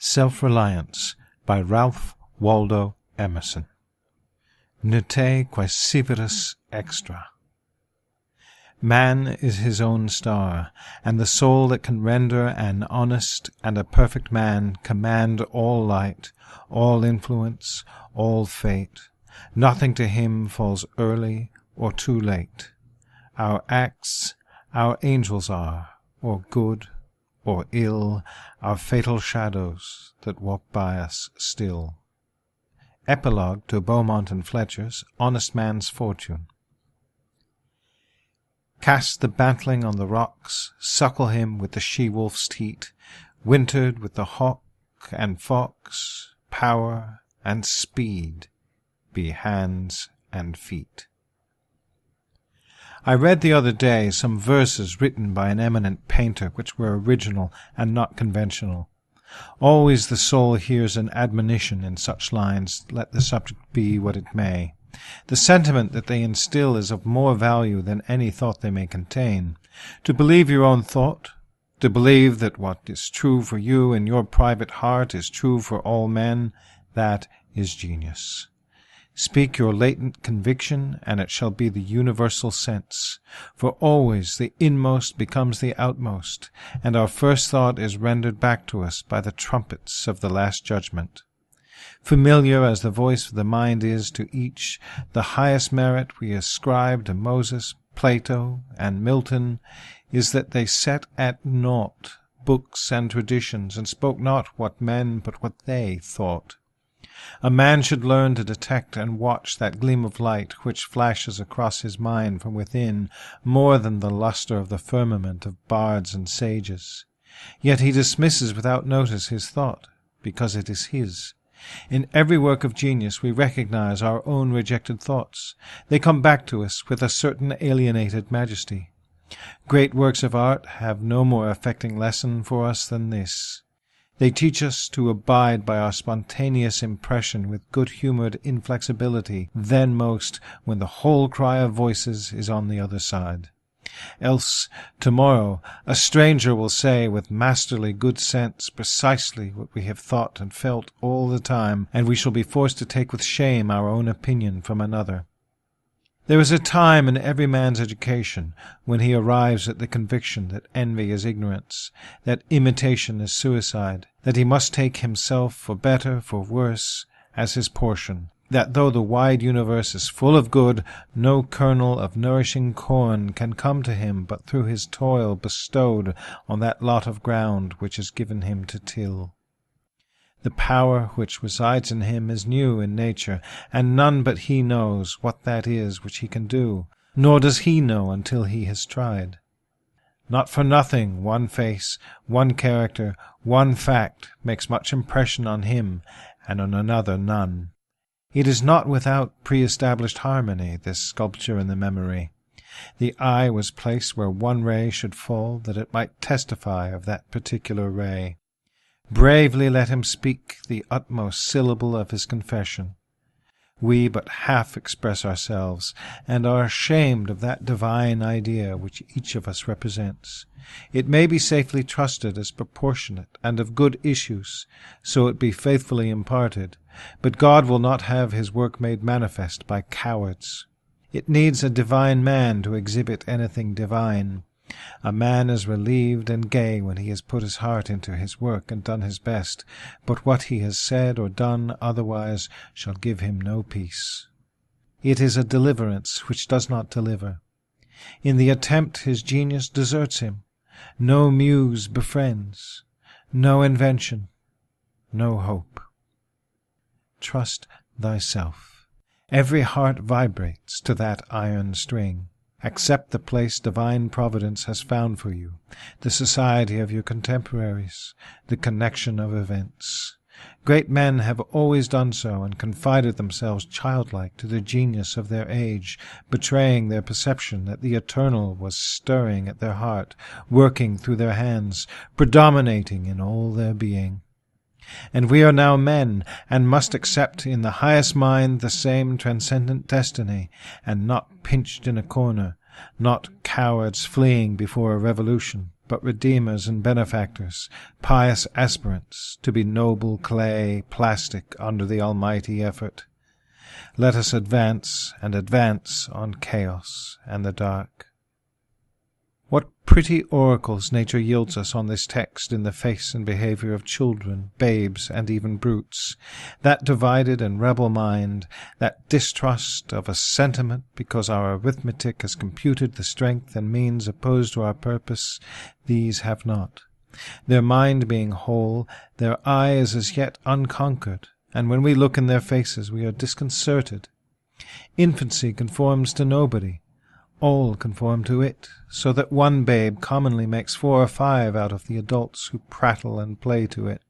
Self-Reliance by Ralph Waldo Emerson. Nete quaesiveris extra. Man is his own star, and the soul that can render an honest and a perfect man command all light, all influence, all fate. Nothing to him falls early or too late. Our acts, our angels are, or good or ill, our fatal shadows that walk by us still. Epilogue to Beaumont and Fletcher's Honest Man's Fortune. Cast the bantling on the rocks, suckle him with the she-wolf's teat, wintered with the hawk and fox, power and speed be hands and feet. I read the other day some verses written by an eminent painter which were original and not conventional. Always the soul hears an admonition in such lines, let the subject be what it may. The sentiment that they instill is of more value than any thought they may contain. To believe your own thought, to believe that what is true for you in your private heart is true for all men, that is genius. Speak your latent conviction, and it shall be the universal sense. For always the inmost becomes the outmost, and our first thought is rendered back to us by the trumpets of the Last Judgment. Familiar as the voice of the mind is to each, the highest merit we ascribe to Moses, Plato, and Milton is that they set at naught books and traditions, and spoke not what men but what they thought. A man should learn to detect and watch that gleam of light which flashes across his mind from within more than the lustre of the firmament of bards and sages. Yet he dismisses without notice his thought, because it is his. In every work of genius we recognize our own rejected thoughts. They come back to us with a certain alienated majesty. Great works of art have no more affecting lesson for us than this. They teach us to abide by our spontaneous impression with good-humored inflexibility then most when the whole cry of voices is on the other side. Else, tomorrow, a stranger will say with masterly good sense precisely what we have thought and felt all the time, and we shall be forced to take with shame our own opinion from another. There is a time in every man's education when he arrives at the conviction that envy is ignorance, that imitation is suicide, that he must take himself, for better, for worse, as his portion, that though the wide universe is full of good, no kernel of nourishing corn can come to him but through his toil bestowed on that lot of ground which is given him to till. The power which resides in him is new in nature, and none but he knows what that is which he can do, nor does he know until he has tried. Not for nothing one face, one character, one fact makes much impression on him, and on another none. It is not without pre-established harmony, this sculpture in the memory. The eye was placed where one ray should fall, that it might testify of that particular ray. Bravely let him speak the utmost syllable of his confession. We but half express ourselves, and are ashamed of that divine idea which each of us represents. It may be safely trusted as proportionate and of good issues, so it be faithfully imparted, but God will not have his work made manifest by cowards. It needs a divine man to exhibit anything divine. A man is relieved and gay when he has put his heart into his work and done his best, but what he has said or done otherwise shall give him no peace. It is a deliverance which does not deliver. In the attempt his genius deserts him. No muse befriends, no invention, no hope. Trust thyself. Every heart vibrates to that iron string. Accept the place divine providence has found for you, the society of your contemporaries, the connection of events. Great men have always done so, and confided themselves childlike to the genius of their age, betraying their perception that the eternal was stirring at their heart, working through their hands, predominating in all their being. And we are now men, and must accept in the highest mind the same transcendent destiny, and not pinched in a corner, not cowards fleeing before a revolution, but redeemers and benefactors, pious aspirants to be noble clay, plastic under the almighty effort. Let us advance and advance on chaos and the dark. What pretty oracles nature yields us on this text in the face and behavior of children, babes, and even brutes, that divided and rebel mind, that distrust of a sentiment because our arithmetic has computed the strength and means opposed to our purpose, these have not. Their mind being whole, their eye is as yet unconquered, and when we look in their faces we are disconcerted. Infancy conforms to nobody. All conform to it, so that one babe commonly makes 4 or 5 out of the adults who prattle and play to it.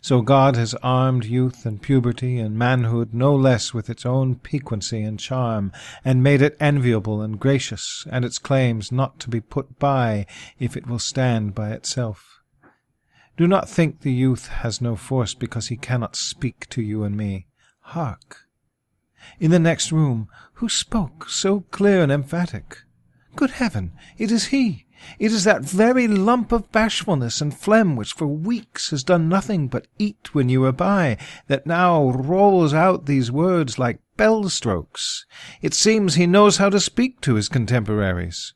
So God has armed youth and puberty and manhood no less with its own piquancy and charm, and made it enviable and gracious, and its claims not to be put by if it will stand by itself. Do not think the youth has no force because he cannot speak to you and me. Hark! In the next room, who spoke so clear and emphatic? Good heaven, it is he! It is that very lump of bashfulness and phlegm which for weeks has done nothing but eat when you were by, that now rolls out these words like bell-strokes. It seems he knows how to speak to his contemporaries.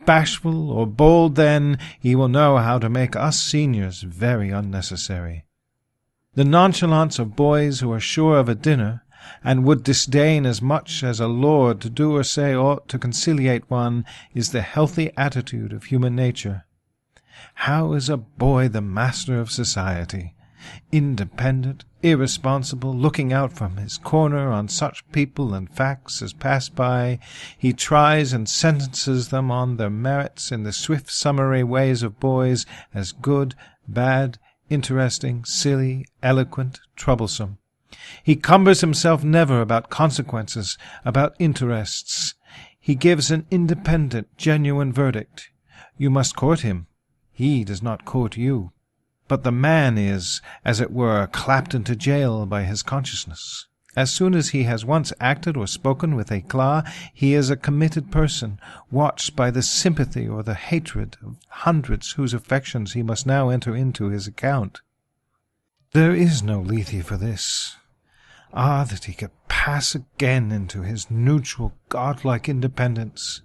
Bashful or bold, then, he will know how to make us seniors very unnecessary. The nonchalance of boys who are sure of a dinner, and would disdain as much as a lord to do or say aught to conciliate one, is the healthy attitude of human nature. How is a boy the master of society? Independent, irresponsible, looking out from his corner on such people and facts as pass by, he tries and sentences them on their merits in the swift summary ways of boys as good, bad, interesting, silly, eloquent, troublesome. He cumbers himself never about consequences, about interests. He gives an independent, genuine verdict. You must court him. He does not court you. But the man is, as it were, clapped into jail by his consciousness. As soon as he has once acted or spoken with éclat, he is a committed person, watched by the sympathy or the hatred of hundreds whose affections he must now enter into his account. There is no Lethe for this. Ah, that he could pass again into his neutral, godlike independence!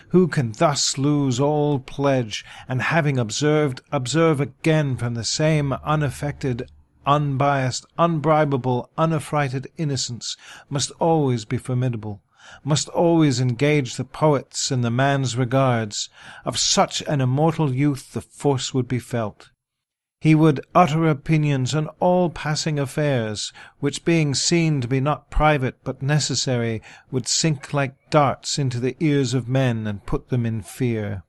Who can thus lose all pledge, and having observed, observe again from the same unaffected, unbiased, unbribable, unaffrighted innocence, must always be formidable, must always engage the poet's and the man's regards. Of such an immortal youth the force would be felt. He would utter opinions on all passing affairs, which being seen to be not private but necessary, would sink like darts into the ears of men and put them in fear.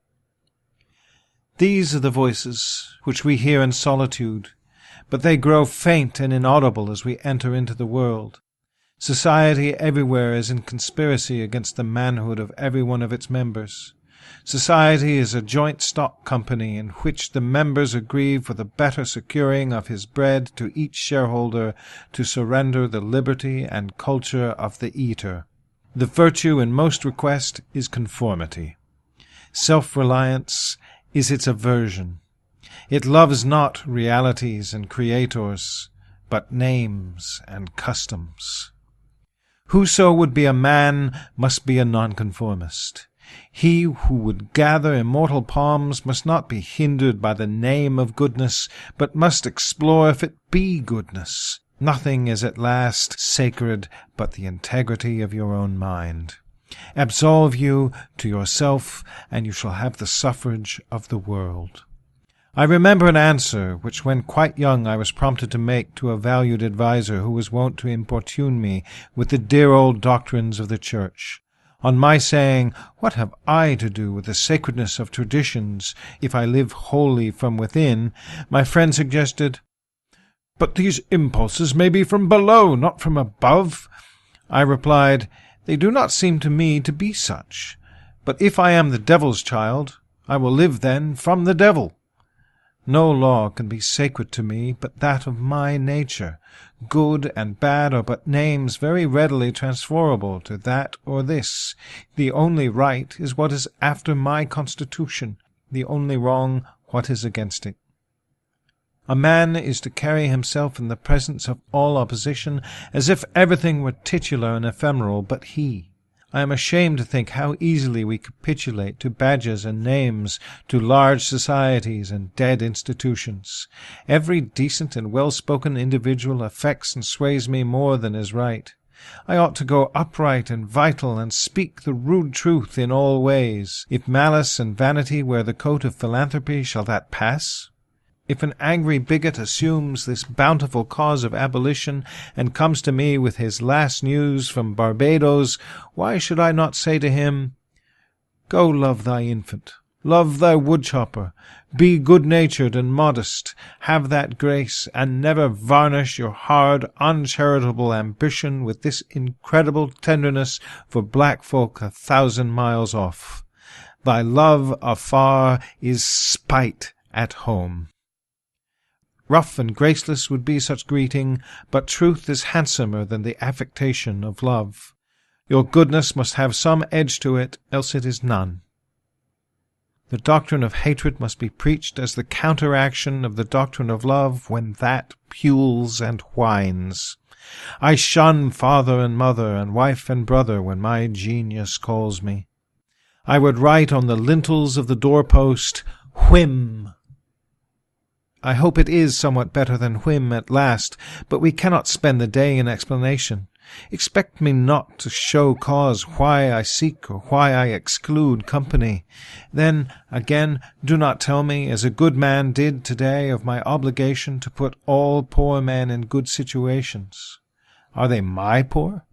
These are the voices which we hear in solitude, but they grow faint and inaudible as we enter into the world. Society everywhere is in conspiracy against the manhood of every one of its members. Society is a joint stock company in which the members agree for the better securing of his bread to each shareholder to surrender the liberty and culture of the eater. The virtue in most request is conformity. Self-reliance is its aversion. It loves not realities and creators, but names and customs. Whoso would be a man must be a nonconformist. He who would gather immortal palms must not be hindered by the name of goodness, but must explore if it be goodness. Nothing is at last sacred but the integrity of your own mind. Absolve you to yourself, and you shall have the suffrage of the world. I remember an answer which when quite young I was prompted to make to a valued adviser who was wont to importune me with the dear old doctrines of the Church. On my saying, "What have I to do with the sacredness of traditions if I live wholly from within?" my friend suggested, "But these impulses may be from below, not from above." I replied, "They do not seem to me to be such. But if I am the devil's child, I will live then from the devil. No law can be sacred to me but that of my nature. Good and bad are but names very readily transferable to that or this. The only right is what is after my constitution. the only wrong what is against it. A man is to carry himself in the presence of all opposition as if everything were titular and ephemeral but he. I am ashamed to think how easily we capitulate to badges and names, to large societies and dead institutions. Every decent and well-spoken individual affects and sways me more than is right. I ought to go upright and vital and speak the rude truth in all ways. If malice and vanity wear the coat of philanthropy, shall that pass? If an angry bigot assumes this bountiful cause of abolition and comes to me with his last news from Barbados, why should I not say to him, "Go love thy infant, love thy woodchopper, be good-natured and modest, have that grace, and never varnish your hard, uncharitable ambition with this incredible tenderness for black folk 1,000 miles off. Thy love afar is spite at home." Rough and graceless would be such greeting, but truth is handsomer than the affectation of love. Your goodness must have some edge to it, else it is none. The doctrine of hatred must be preached as the counteraction of the doctrine of love when that pules and whines. I shun father and mother and wife and brother when my genius calls me. I would write on the lintels of the doorpost, "Whim." I hope it is somewhat better than whim at last, but we cannot spend the day in explanation. Expect me not to show cause why I seek or why I exclude company. Then, again, do not tell me, as a good man did today, of my obligation to put all poor men in good situations. Are they my poor?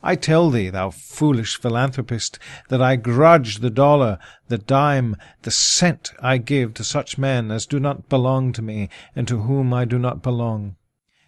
I tell thee, thou foolish philanthropist, that I grudge the dollar, the dime, the cent I give to such men as do not belong to me, and to whom I do not belong.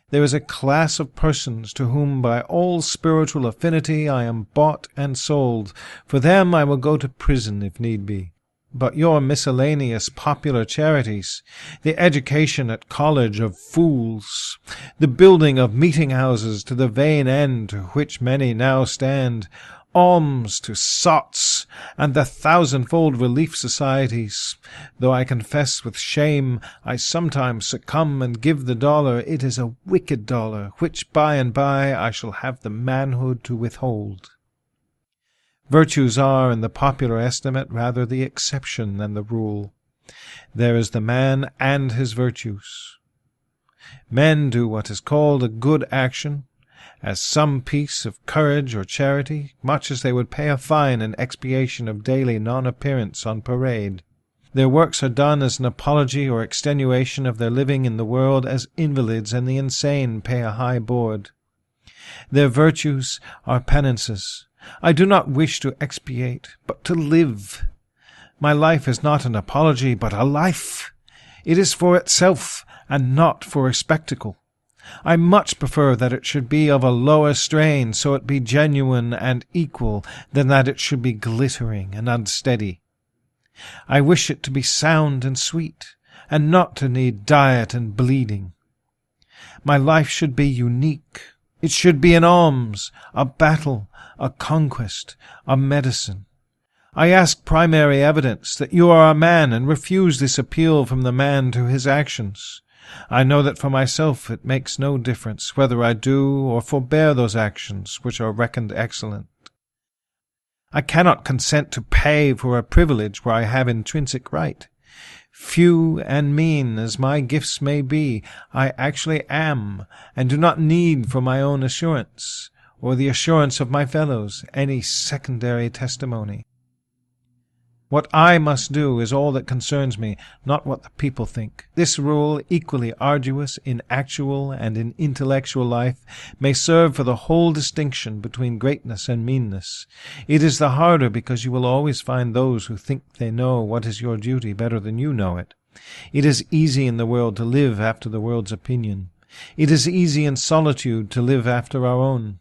There is a class of persons to whom by all spiritual affinity I am bought and sold. For them I will go to prison if need be. But your miscellaneous popular charities, the education at college of fools, the building of meeting-houses to the vain end to which many now stand, alms to sots, and the thousandfold relief societies, though I confess with shame I sometimes succumb and give the dollar, it is a wicked dollar, which by and by I shall have the manhood to withhold. Virtues are, in the popular estimate, rather the exception than the rule. There is the man and his virtues. Men do what is called a good action, as some piece of courage or charity, much as they would pay a fine in expiation of daily non-appearance on parade. Their works are done as an apology or extenuation of their living in the world, as invalids and the insane pay a high board. Their virtues are penances. I do not wish to expiate, but to live. My life is not an apology, but a life. It is for itself, and not for a spectacle. I much prefer that it should be of a lower strain, so it be genuine and equal, than that it should be glittering and unsteady. I wish it to be sound and sweet, and not to need diet and bleeding. My life should be unique. It should be an alms, a battle, a conquest, a medicine. I ask primary evidence that you are a man, and refuse this appeal from the man to his actions. I know that for myself it makes no difference whether I do or forbear those actions which are reckoned excellent. I cannot consent to pay for a privilege where I have intrinsic right. Few and mean as my gifts may be, I actually am, and do not need for my own assurance, or the assurance of my fellows, any secondary testimony. What I must do is all that concerns me, not what the people think. This rule, equally arduous in actual and in intellectual life, may serve for the whole distinction between greatness and meanness. It is the harder because you will always find those who think they know what is your duty better than you know it. It is easy in the world to live after the world's opinion. It is easy in solitude to live after our own.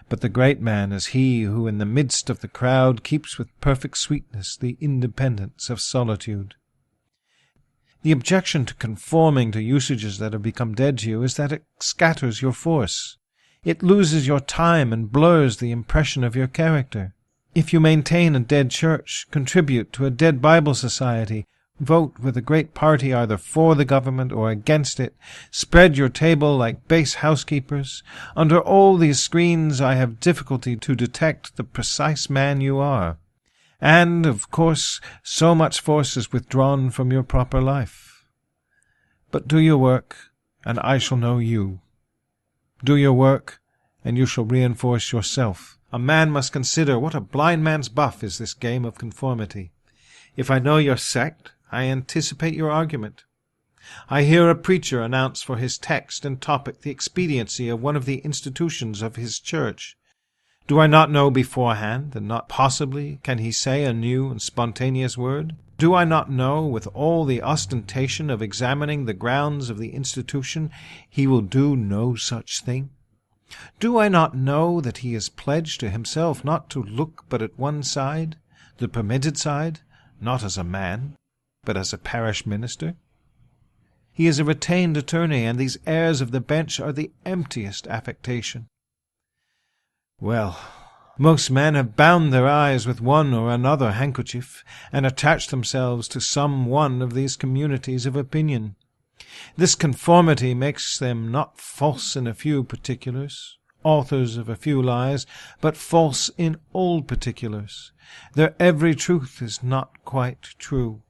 But the great man is he who in the midst of the crowd keeps with perfect sweetness the independence of solitude. The objection to conforming to usages that have become dead to you is that it scatters your force. It loses your time and blurs the impression of your character. If you maintain a dead church, contribute to a dead Bible society, Vote with a great party either for the government or against it. Spread your table like base housekeepers. Under all these screens I have difficulty to detect the precise man you are. And, of course, so much force is withdrawn from your proper life. But do your work, and I shall know you. Do your work, and you shall reinforce yourself. A man must consider what a blind man's buff is this game of conformity. If I know your sect, I anticipate your argument. I hear a preacher announce for his text and topic the expediency of one of the institutions of his church. Do I not know beforehand that not possibly can he say a new and spontaneous word? Do I not know, with all the ostentation of examining the grounds of the institution, he will do no such thing? Do I not know that he is pledged to himself not to look but at one side, the permitted side, not as a man, but as a parish minister? He is a retained attorney, and these airs of the bench are the emptiest affectation. Well, most men have bound their eyes with one or another handkerchief, and attached themselves to some one of these communities of opinion. This conformity makes them not false in a few particulars, authors of a few lies, but false in all particulars. Their every truth is not quite true.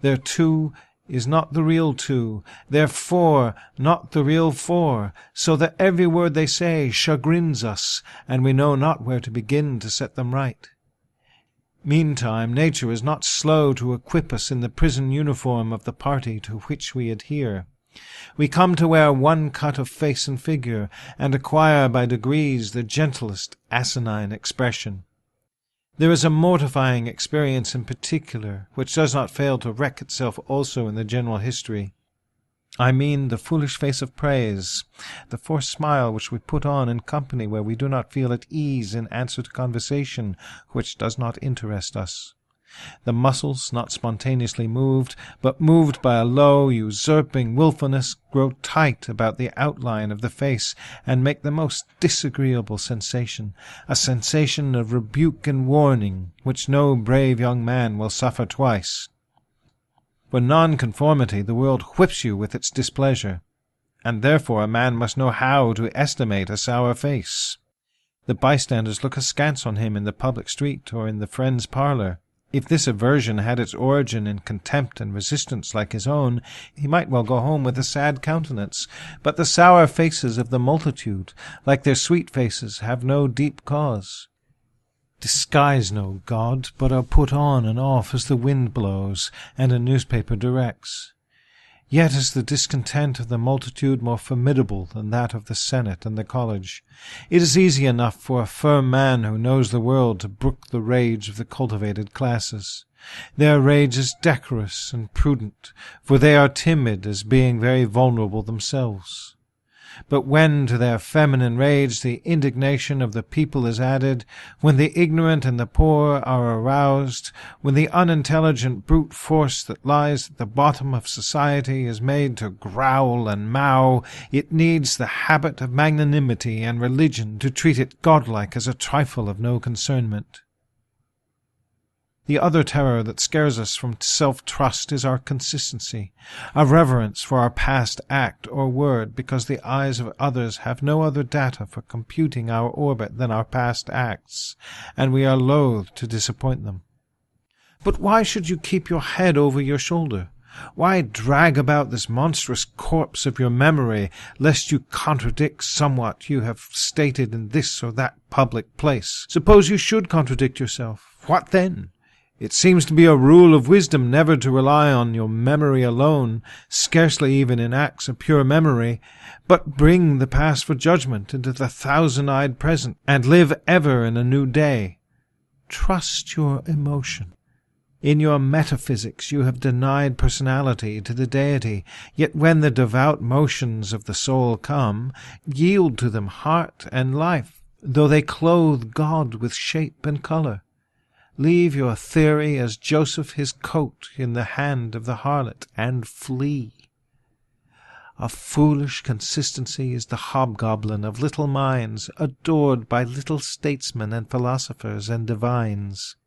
Their two is not the real two, their four not the real four, so that every word they say chagrins us, and we know not where to begin to set them right. Meantime, nature is not slow to equip us in the prison uniform of the party to which we adhere. We come to wear one cut of face and figure, and acquire by degrees the gentlest asinine expression. There is a mortifying experience in particular, which does not fail to wreck itself also in the general history. I mean the foolish face of praise, the forced smile which we put on in company where we do not feel at ease in answer to conversation which does not interest us. The muscles, not spontaneously moved, but moved by a low, usurping wilfulness, grow tight about the outline of the face, and make the most disagreeable sensation, a sensation of rebuke and warning, which no brave young man will suffer twice. For nonconformity the world whips you with its displeasure, and therefore a man must know how to estimate a sour face. The bystanders look askance on him in the public street or in the friend's parlour. If this aversion had its origin in contempt and resistance like his own, he might well go home with a sad countenance. But the sour faces of the multitude, like their sweet faces, have no deep cause. Disguise no God, but are put on and off as the wind blows, and a newspaper directs. Yet is the discontent of the multitude more formidable than that of the Senate and the college. It is easy enough for a firm man who knows the world to brook the rage of the cultivated classes. Their rage is decorous and prudent, for they are timid as being very vulnerable themselves. But when to their feminine rage the indignation of the people is added, when the ignorant and the poor are aroused, when the unintelligent brute force that lies at the bottom of society is made to growl and mow, it needs the habit of magnanimity and religion to treat it godlike as a trifle of no concernment. The other terror that scares us from self-trust is our consistency, a reverence for our past act or word, because the eyes of others have no other data for computing our orbit than our past acts, and we are loath to disappoint them. But why should you keep your head over your shoulder? Why drag about this monstrous corpse of your memory, lest you contradict somewhat you have stated in this or that public place? Suppose you should contradict yourself. What then? It seems to be a rule of wisdom never to rely on your memory alone, scarcely even in acts of pure memory, but bring the past for judgment into the thousand-eyed present, and live ever in a new day. Trust your emotion. In your metaphysics you have denied personality to the deity, yet when the devout motions of the soul come, yield to them heart and life, though they clothe God with shape and colour. Leave your theory as Joseph his coat in the hand of the harlot, and flee. A foolish consistency is the hobgoblin of little minds, adored by little statesmen and philosophers and divines.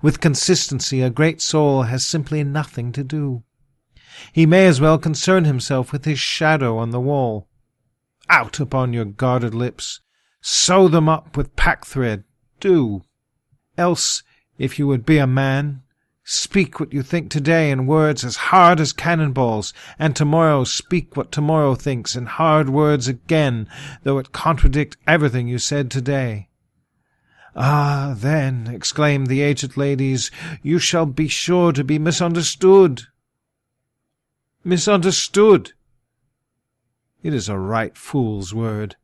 With consistency, a great soul has simply nothing to do. He may as well concern himself with his shadow on the wall. Out upon your guarded lips! Sew them up with packthread! Do! Else, if you would be a man, speak what you think today in words as hard as cannonballs, and tomorrow speak what tomorrow thinks in hard words again, though it contradict everything you said today. Ah, then, exclaimed the aged ladies, you shall be sure to be misunderstood. Misunderstood! It is a right fool's word.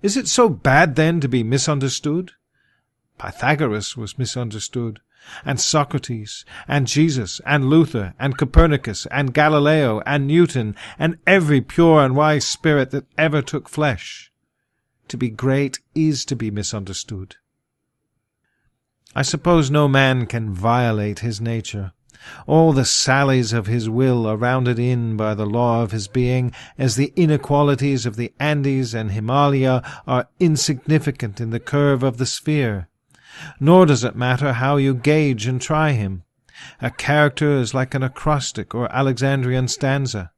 Is it so bad, then, to be misunderstood? Pythagoras was misunderstood, and Socrates, and Jesus, and Luther, and Copernicus, and Galileo, and Newton, and every pure and wise spirit that ever took flesh. To be great is to be misunderstood. I suppose no man can violate his nature. All the sallies of his will are rounded in by the law of his being, as the inequalities of the Andes and Himalaya are insignificant in the curve of the sphere. Nor does it matter how you gauge and try him. A character is like an acrostic or Alexandrian stanza.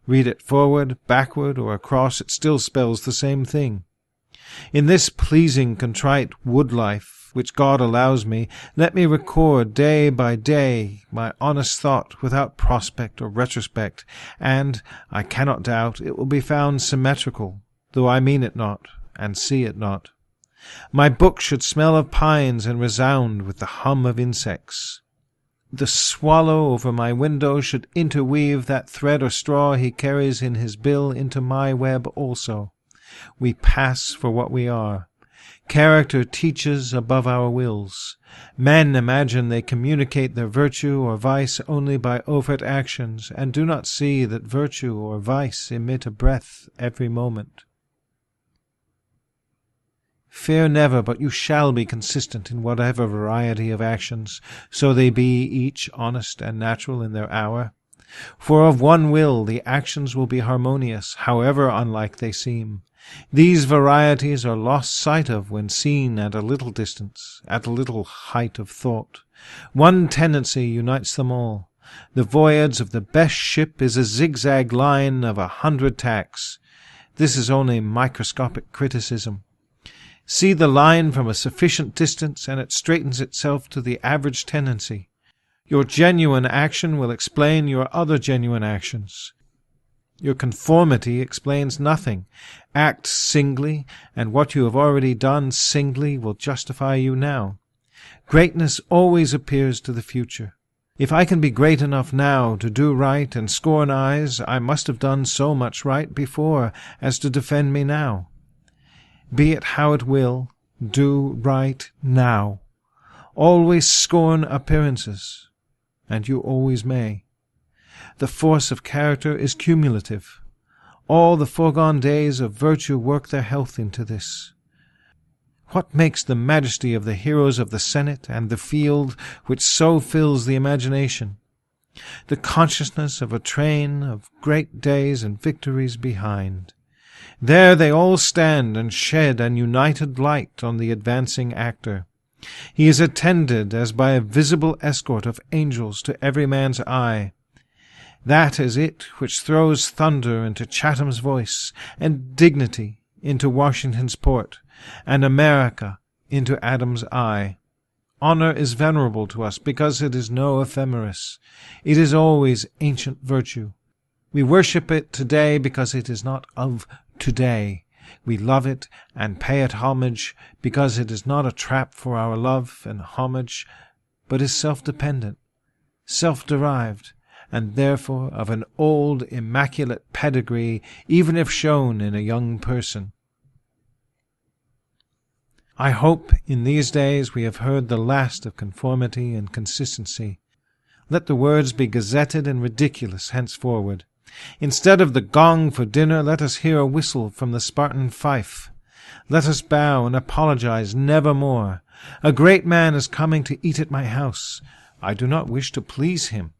Read it forward, backward, or across, it still spells the same thing. In this pleasing, contrite wood life, which God allows me, let me record day by day my honest thought without prospect or retrospect, and, I cannot doubt, it will be found symmetrical, though I mean it not, and see it not. My book should smell of pines and resound with the hum of insects. The swallow over my window should interweave that thread or straw he carries in his bill into my web also. We pass for what we are. Character teaches above our wills. Men imagine they communicate their virtue or vice only by overt actions, and do not see that virtue or vice emit a breath every moment. Fear never, but you shall be consistent in whatever variety of actions, so they be each honest and natural in their hour. For of one will the actions will be harmonious, however unlike they seem. These varieties are lost sight of when seen at a little distance, at a little height of thought. One tendency unites them all. The voyage of the best ship is a zigzag line of 100 tacks. This is only microscopic criticism. See the line from a sufficient distance, and it straightens itself to the average tendency. Your genuine action will explain your other genuine actions. Your conformity explains nothing. Act singly, and what you have already done singly will justify you now. Greatness always appears to the future. If I can be great enough now to do right and scorn eyes, I must have done so much right before as to defend me now. Be it how it will, do right now. Always scorn appearances, and you always may. The force of character is cumulative. All the foregone days of virtue work their health into this. What makes the majesty of the heroes of the Senate and the field which so fills the imagination? The consciousness of a train of great days and victories behind. There they all stand and shed an united light on the advancing actor. He is attended as by a visible escort of angels to every man's eye. That is it which throws thunder into Chatham's voice, and dignity into Washington's port, and America into Adam's eye. Honor is venerable to us because it is no ephemeris. It is always ancient virtue. We worship it today because it is not of today. We love it and pay it homage because it is not a trap for our love and homage, but is self-dependent, self-derived, and therefore of an old, immaculate pedigree, even if shown in a young person. I hope in these days we have heard the last of conformity and consistency. Let the words be gazetted and ridiculous henceforward. Instead of the gong for dinner, let us hear a whistle from the Spartan fife. Let us bow and apologize nevermore. A great man is coming to eat at my house. I do not wish to please him.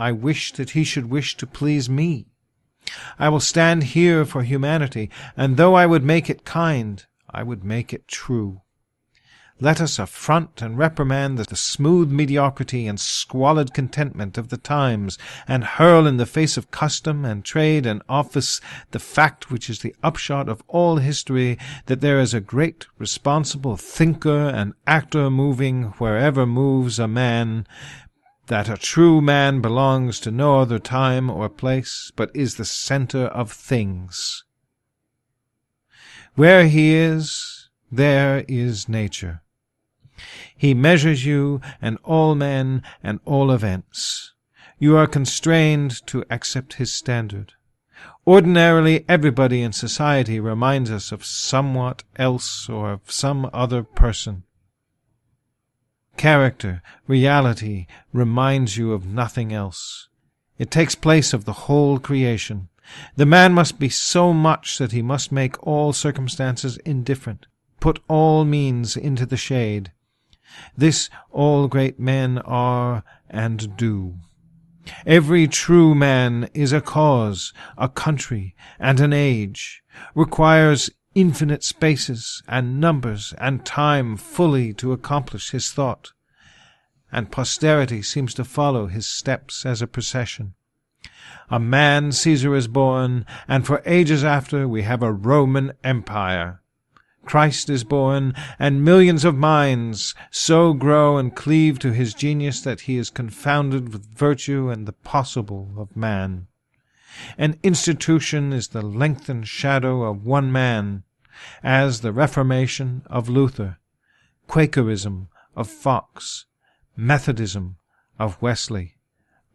I wish that he should wish to please me. I will stand here for humanity, and though I would make it kind, I would make it true. Let us affront and reprimand the smooth mediocrity and squalid contentment of the times, and hurl in the face of custom and trade and office the fact which is the upshot of all history, that there is a great responsible thinker and actor moving wherever moves a man, that a true man belongs to no other time or place, but is the centre of things. Where he is, there is nature. He measures you and all men and all events. You are constrained to accept his standard. Ordinarily, everybody in society reminds us of somewhat else or of some other person. Character, reality, reminds you of nothing else. It takes place of the whole creation. The man must be so much that he must make all circumstances indifferent, put all means into the shade. This all great men are and do. Every true man is a cause, a country, and an age, requires infinite spaces and numbers and time fully to accomplish his thought, and posterity seems to follow his steps as a procession. A man Caesar is born, and for ages after we have a Roman Empire. Christ is born, and millions of minds so grow and cleave to his genius that he is confounded with virtue and the possible of man. An institution is the lengthened shadow of one man, as the Reformation of Luther, Quakerism of Fox, Methodism of Wesley,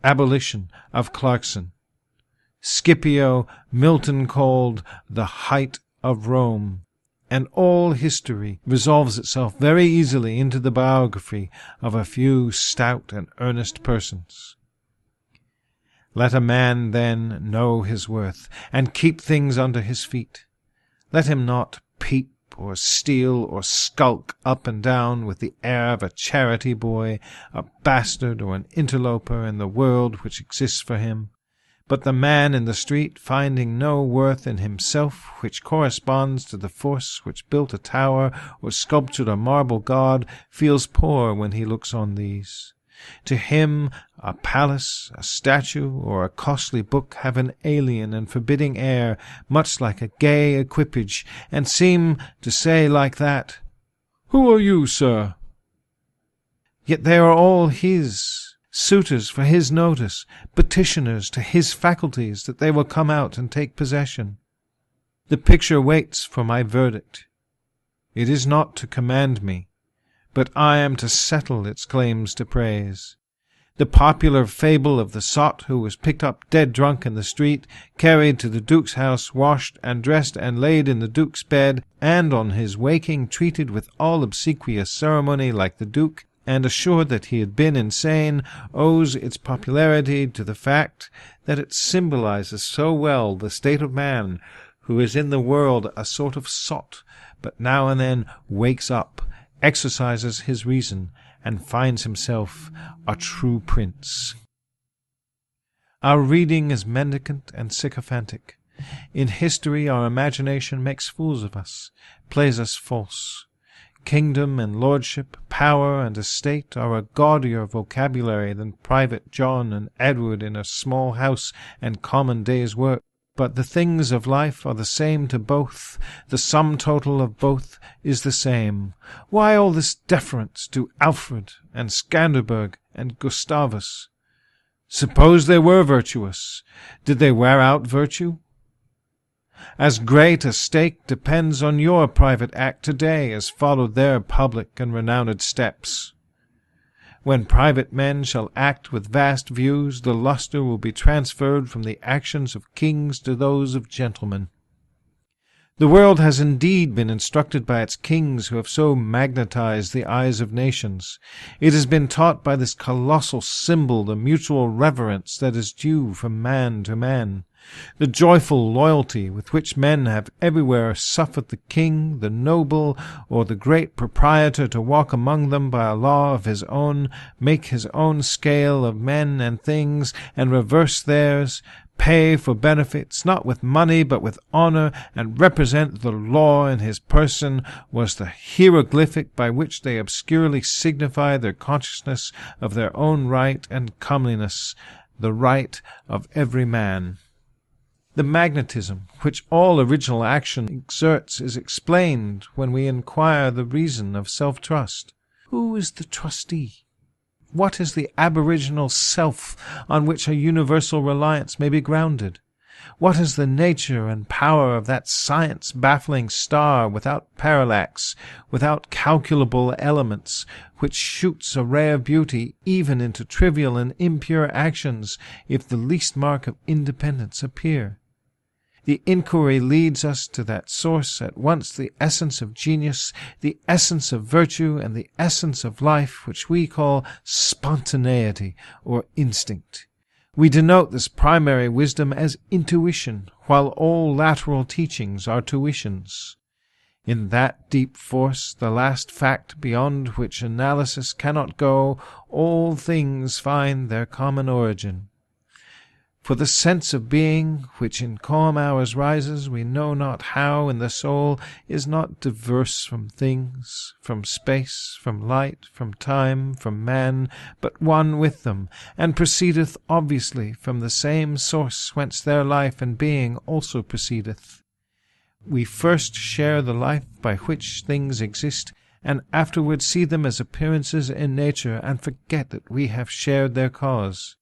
abolition of Clarkson. Scipio Milton called the height of Rome, and all history resolves itself very easily into the biography of a few stout and earnest persons. Let a man, then, know his worth, and keep things under his feet. Let him not peep or steal or skulk up and down with the air of a charity boy, a bastard or an interloper in the world which exists for him. But the man in the street, finding no worth in himself which corresponds to the force which built a tower or sculptured a marble god, feels poor when he looks on these. To him a palace, a statue, or a costly book have an alien and forbidding air, much like a gay equipage, and seem to say like that, "Who are you, sir?" Yet they are all his, suitors for his notice, petitioners to his faculties that they will come out and take possession. The picture waits for my verdict. It is not to command me, but I am to settle its claims to praise. The popular fable of the sot who was picked up dead drunk in the street, carried to the Duke's house, washed and dressed and laid in the Duke's bed, and on his waking treated with all obsequious ceremony like the Duke, and assured that he had been insane, owes its popularity to the fact that it symbolizes so well the state of man, who is in the world a sort of sot, but now and then wakes up, exercises his reason, and finds himself a true prince. Our reading is mendicant and sycophantic. In history our imagination makes fools of us, plays us false. Kingdom and lordship, power and estate are a gaudier vocabulary than Private John and Edward in a small house and common day's work. But the things of life are the same to both. The sum total of both is the same. Why all this deference to Alfred and Scanderbeg and Gustavus? Suppose they were virtuous. Did they wear out virtue? As great a stake depends on your private act today as followed their public and renowned steps. When private men shall act with vast views, the lustre will be transferred from the actions of kings to those of gentlemen. The world has indeed been instructed by its kings who have so magnetized the eyes of nations. It has been taught by this colossal symbol the mutual reverence that is due from man to man, the joyful loyalty with which men have everywhere suffered the king, the noble, or the great proprietor to walk among them by a law of his own, make his own scale of men and things, and reverse theirs, pay for benefits, not with money but with honor, and represent the law in his person, was the hieroglyphic by which they obscurely signify their consciousness of their own right and comeliness, the right of every man. The magnetism which all original action exerts is explained when we inquire the reason of self-trust. Who is the trustee? What is the aboriginal self on which a universal reliance may be grounded? What is the nature and power of that science-baffling star without parallax, without calculable elements, which shoots a ray of beauty even into trivial and impure actions if the least mark of independence appear? The inquiry leads us to that source, at once the essence of genius, the essence of virtue, and the essence of life, which we call spontaneity or instinct. We denote this primary wisdom as intuition, while all lateral teachings are tuitions. In that deep force, the last fact beyond which analysis cannot go, all things find their common origin. For the sense of being, which in calm hours rises, we know not how, in the soul, is not diverse from things, from space, from light, from time, from man, but one with them, and proceedeth obviously from the same source whence their life and being also proceedeth. We first share the life by which things exist, and afterwards see them as appearances in nature, and forget that we have shared their cause.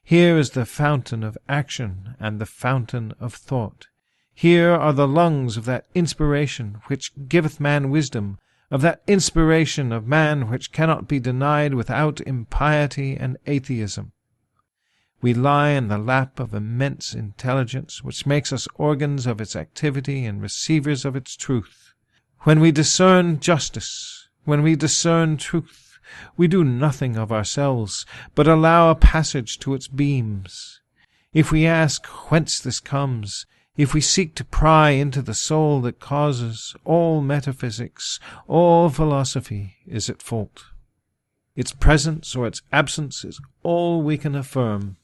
Here is the fountain of action and the fountain of thought. Here are the lungs of that inspiration which giveth man wisdom, of that inspiration of man which cannot be denied without impiety and atheism. We lie in the lap of immense intelligence, which makes us organs of its activity and receivers of its truth. When we discern justice, when we discern truth, we do nothing of ourselves, but allow a passage to its beams. If we ask whence this comes, if we seek to pry into the soul that causes, all metaphysics, all philosophy is at fault. Its presence or its absence is all we can affirm.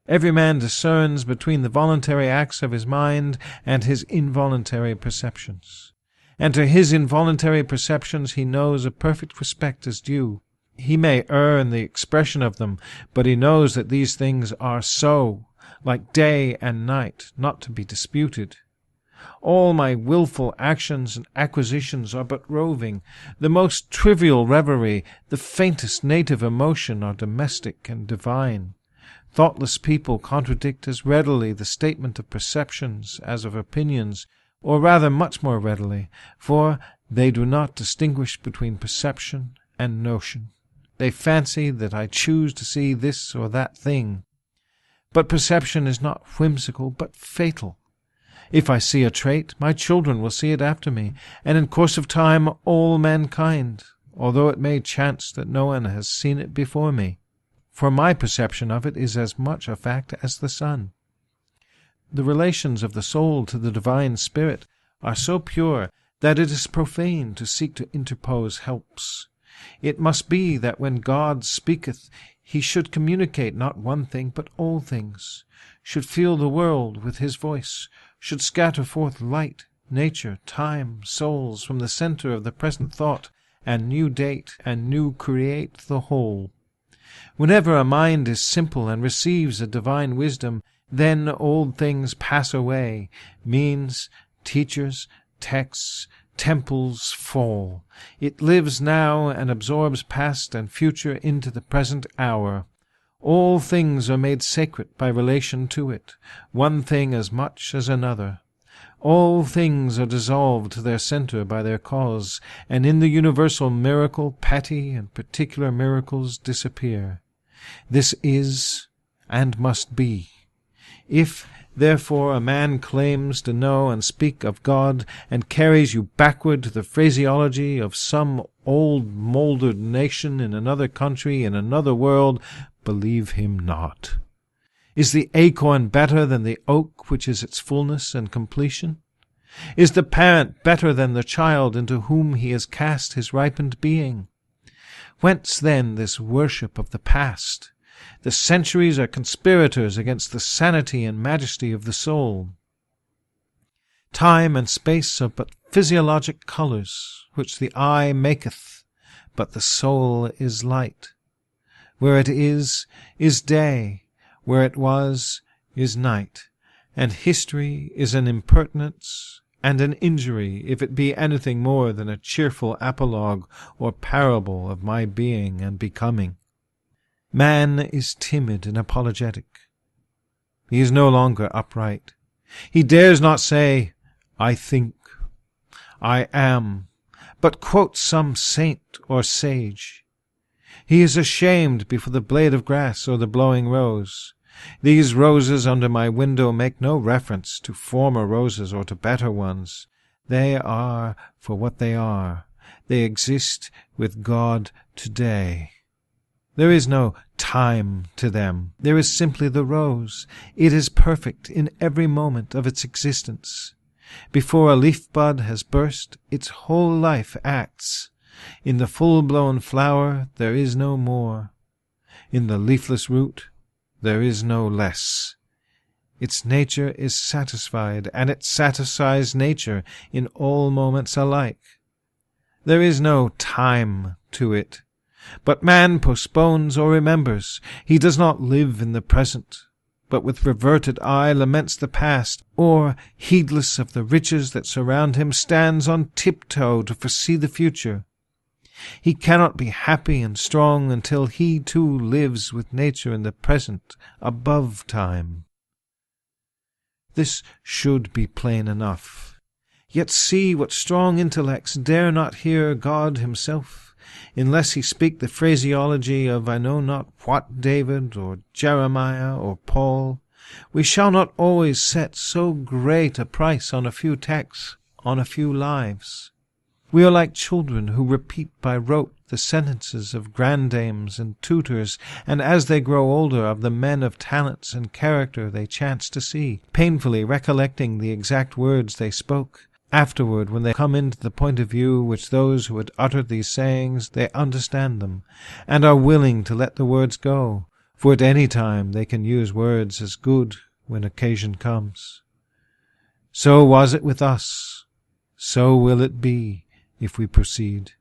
Every man discerns between the voluntary acts of his mind and his involuntary perceptions. And to his involuntary perceptions he knows a perfect respect is due. He may err in the expression of them, but he knows that these things are so, like day and night, not to be disputed. All my wilful actions and acquisitions are but roving. The most trivial reverie, the faintest native emotion are domestic and divine. Thoughtless people contradict as readily the statement of perceptions as of opinions, or rather much more readily, for they do not distinguish between perception and notion. They fancy that I choose to see this or that thing. But perception is not whimsical, but fatal. If I see a trait, my children will see it after me, and in course of time all mankind, although it may chance that no one has seen it before me. For my perception of it is as much a fact as the sun. The relations of the soul to the divine spirit are so pure that it is profane to seek to interpose helps. It must be that when God speaketh, he should communicate not one thing, but all things, should fill the world with his voice, should scatter forth light, nature, time, souls from the center of the present thought, and new date and new create the whole. Whenever a mind is simple and receives a divine wisdom, then old things pass away, means, teachers, texts, temples fall. It lives now and absorbs past and future into the present hour. All things are made sacred by relation to it, one thing as much as another. All things are dissolved to their center by their cause, and in the universal miracle petty and particular miracles disappear. This is and must be. If, therefore, a man claims to know and speak of God, and carries you backward to the phraseology of some old mouldered nation in another country, in another world, believe him not. Is the acorn better than the oak which is its fullness and completion? Is the parent better than the child into whom he has cast his ripened being? Whence then this worship of the past? The centuries are conspirators against the sanity and majesty of the soul. Time and space are but physiologic colours, which the eye maketh, but the soul is light. Where it is day, where it was, is night, and history is an impertinence and an injury if it be anything more than a cheerful apologue or parable of my being and becoming. Man is timid and apologetic. He is no longer upright. He dares not say, I think, I am, but quotes some saint or sage. He is ashamed before the blade of grass or the blowing rose. These roses under my window make no reference to former roses or to better ones. They are for what they are. They exist with God today. There is no time to them. There is simply the rose. It is perfect in every moment of its existence. Before a leaf bud has burst, its whole life acts. In the full-blown flower there is no more. In the leafless root there is no less. Its nature is satisfied, and it satisfies nature in all moments alike. There is no time to it. But man postpones or remembers. He does not live in the present, but with reverted eye laments the past, or, heedless of the riches that surround him, stands on tiptoe to foresee the future. He cannot be happy and strong until he too lives with nature in the present, above time. This should be plain enough. Yet see what strong intellects dare not hear God himself, unless he speak the phraseology of I know not what David, or Jeremiah, or Paul. We shall not always set so great a price on a few texts, on a few lives. We are like children who repeat by rote the sentences of grandames and tutors, and as they grow older of the men of talents and character they chance to see, painfully recollecting the exact words they spoke. Afterward, when they come into the point of view which those who had uttered these sayings, they understand them, and are willing to let the words go, for at any time they can use words as good when occasion comes. So was it with us. So will it be if we proceed.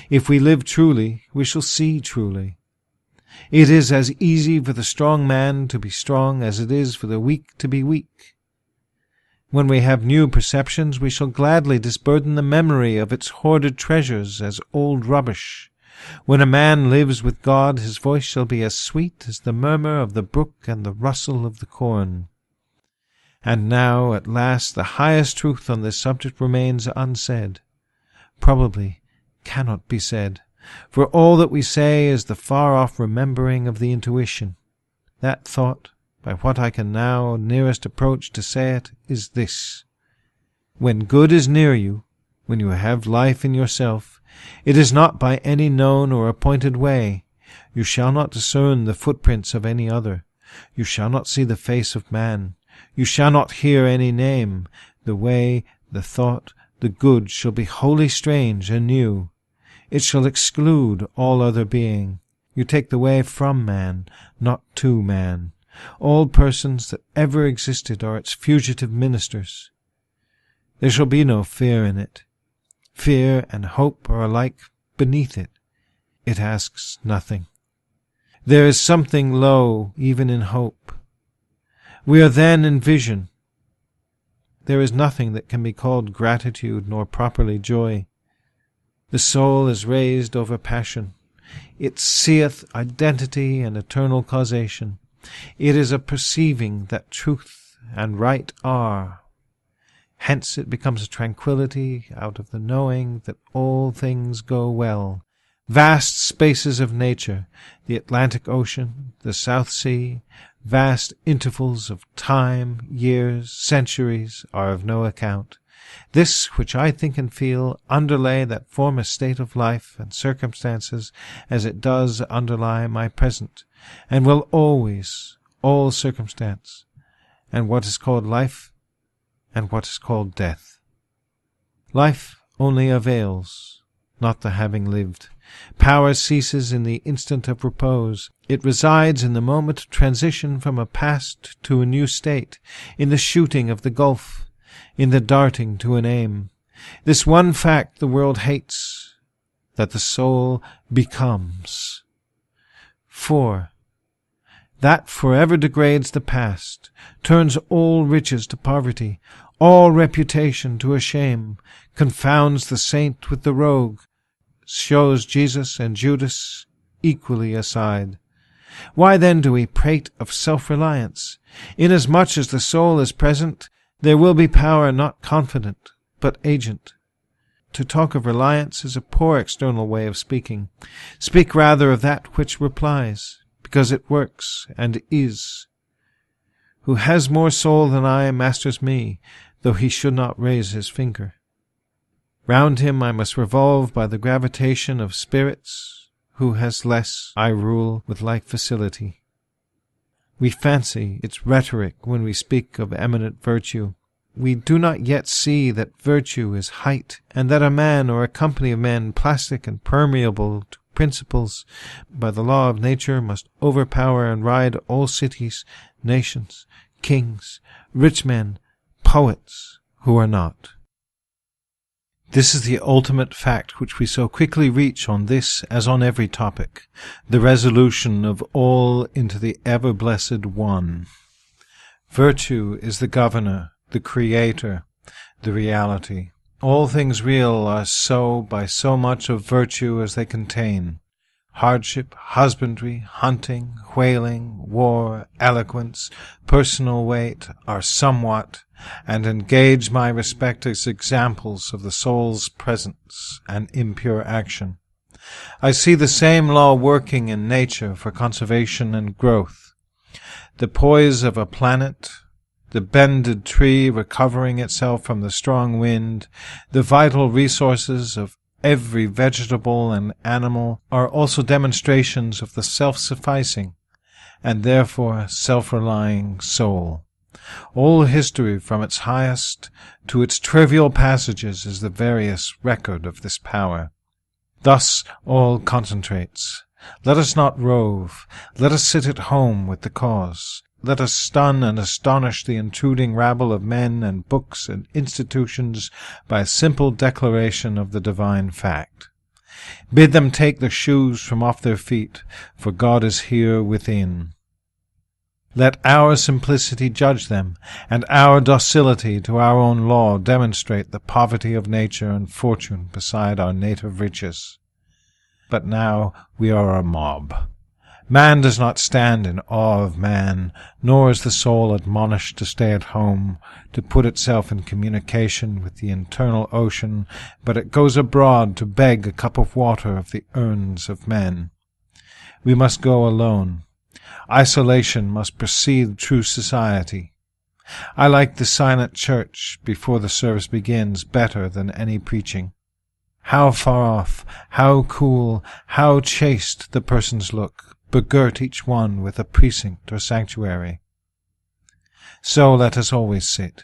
If we live truly, we shall see truly. It is as easy for the strong man to be strong as it is for the weak to be weak. When we have new perceptions, we shall gladly disburden the memory of its hoarded treasures as old rubbish. When a man lives with God, his voice shall be as sweet as the murmur of the brook and the rustle of the corn. And now, at last, the highest truth on this subject remains unsaid. Probably cannot be said, for all that we say is the far-off remembering of the intuition. That thought, by what I can now nearest approach to say it, is this. When good is near you, when you have life in yourself, it is not by any known or appointed way. You shall not discern the footprints of any other. You shall not see the face of man. You shall not hear any name. The way, the thought, the good shall be wholly strange and new. It shall exclude all other being. You take the way from man, not to man. All persons that ever existed are its fugitive ministers. There shall be no fear in it. Fear and hope are alike beneath it. It asks nothing. There is something low even in hope. We are then in vision. There is nothing that can be called gratitude nor properly joy. The soul is raised over passion. It seeth identity and eternal causation. It is a perceiving that truth and right are. Hence it becomes a tranquillity out of the knowing that all things go well. Vast spaces of nature, the Atlantic Ocean, the South Sea, vast intervals of time, years, centuries, are of no account. This which I think and feel underlay that former state of life and circumstances as it does underlie my present, and will always, all circumstance, and what is called life, and what is called death. Life only avails, not the having lived. Power ceases in the instant of repose. It resides in the moment of transition from a past to a new state, in the shooting of the gulf, in the darting to an aim. This one fact the world hates, that the soul becomes. 4. That forever degrades the past, turns all riches to poverty, all reputation to a shame, confounds the saint with the rogue, shows Jesus and Judas equally aside. Why then do we prate of self-reliance? Inasmuch as the soul is present, there will be power not confident, but agent. To talk of reliance is a poor external way of speaking. Speak rather of that which replies, because it works and is. Who has more soul than I masters me, though he should not raise his finger. Round him I must revolve by the gravitation of spirits. Who has less, I rule with like facility. We fancy its rhetoric when we speak of eminent virtue. We do not yet see that virtue is height, and that a man or a company of men, plastic and permeable to principles, by the law of nature must overpower and ride all cities, nations, kings, rich men, poets, who are not. This is the ultimate fact which we so quickly reach on this as on every topic, the resolution of all into the ever-blessed One. Virtue is the governor, the creator, the reality. All things real are so by so much of virtue as they contain. Hardship, husbandry, hunting, whaling, war, eloquence, personal weight are somewhat, and engage my respect as examples of the soul's presence and impure action. I see the same law working in nature for conservation and growth. The poise of a planet, the bended tree recovering itself from the strong wind, the vital resources of every vegetable and animal are also demonstrations of the self-sufficing, and therefore self-relying soul. All history from its highest to its trivial passages is the various record of this power. Thus all concentrates. Let us not rove. Let us sit at home with the cause. Let us stun and astonish the intruding rabble of men and books and institutions by a simple declaration of the divine fact. Bid them take the shoes from off their feet, for God is here within. Let our simplicity judge them, and our docility to our own law demonstrate the poverty of nature and fortune beside our native riches. But now we are a mob. Man does not stand in awe of man, nor is the soul admonished to stay at home, to put itself in communication with the internal ocean, but it goes abroad to beg a cup of water of the urns of men. We must go alone. Isolation must precede true society. I like the silent church before the service begins better than any preaching. How far off, how cool, how chaste the persons look, begirt each one with a precinct or sanctuary. So let us always sit.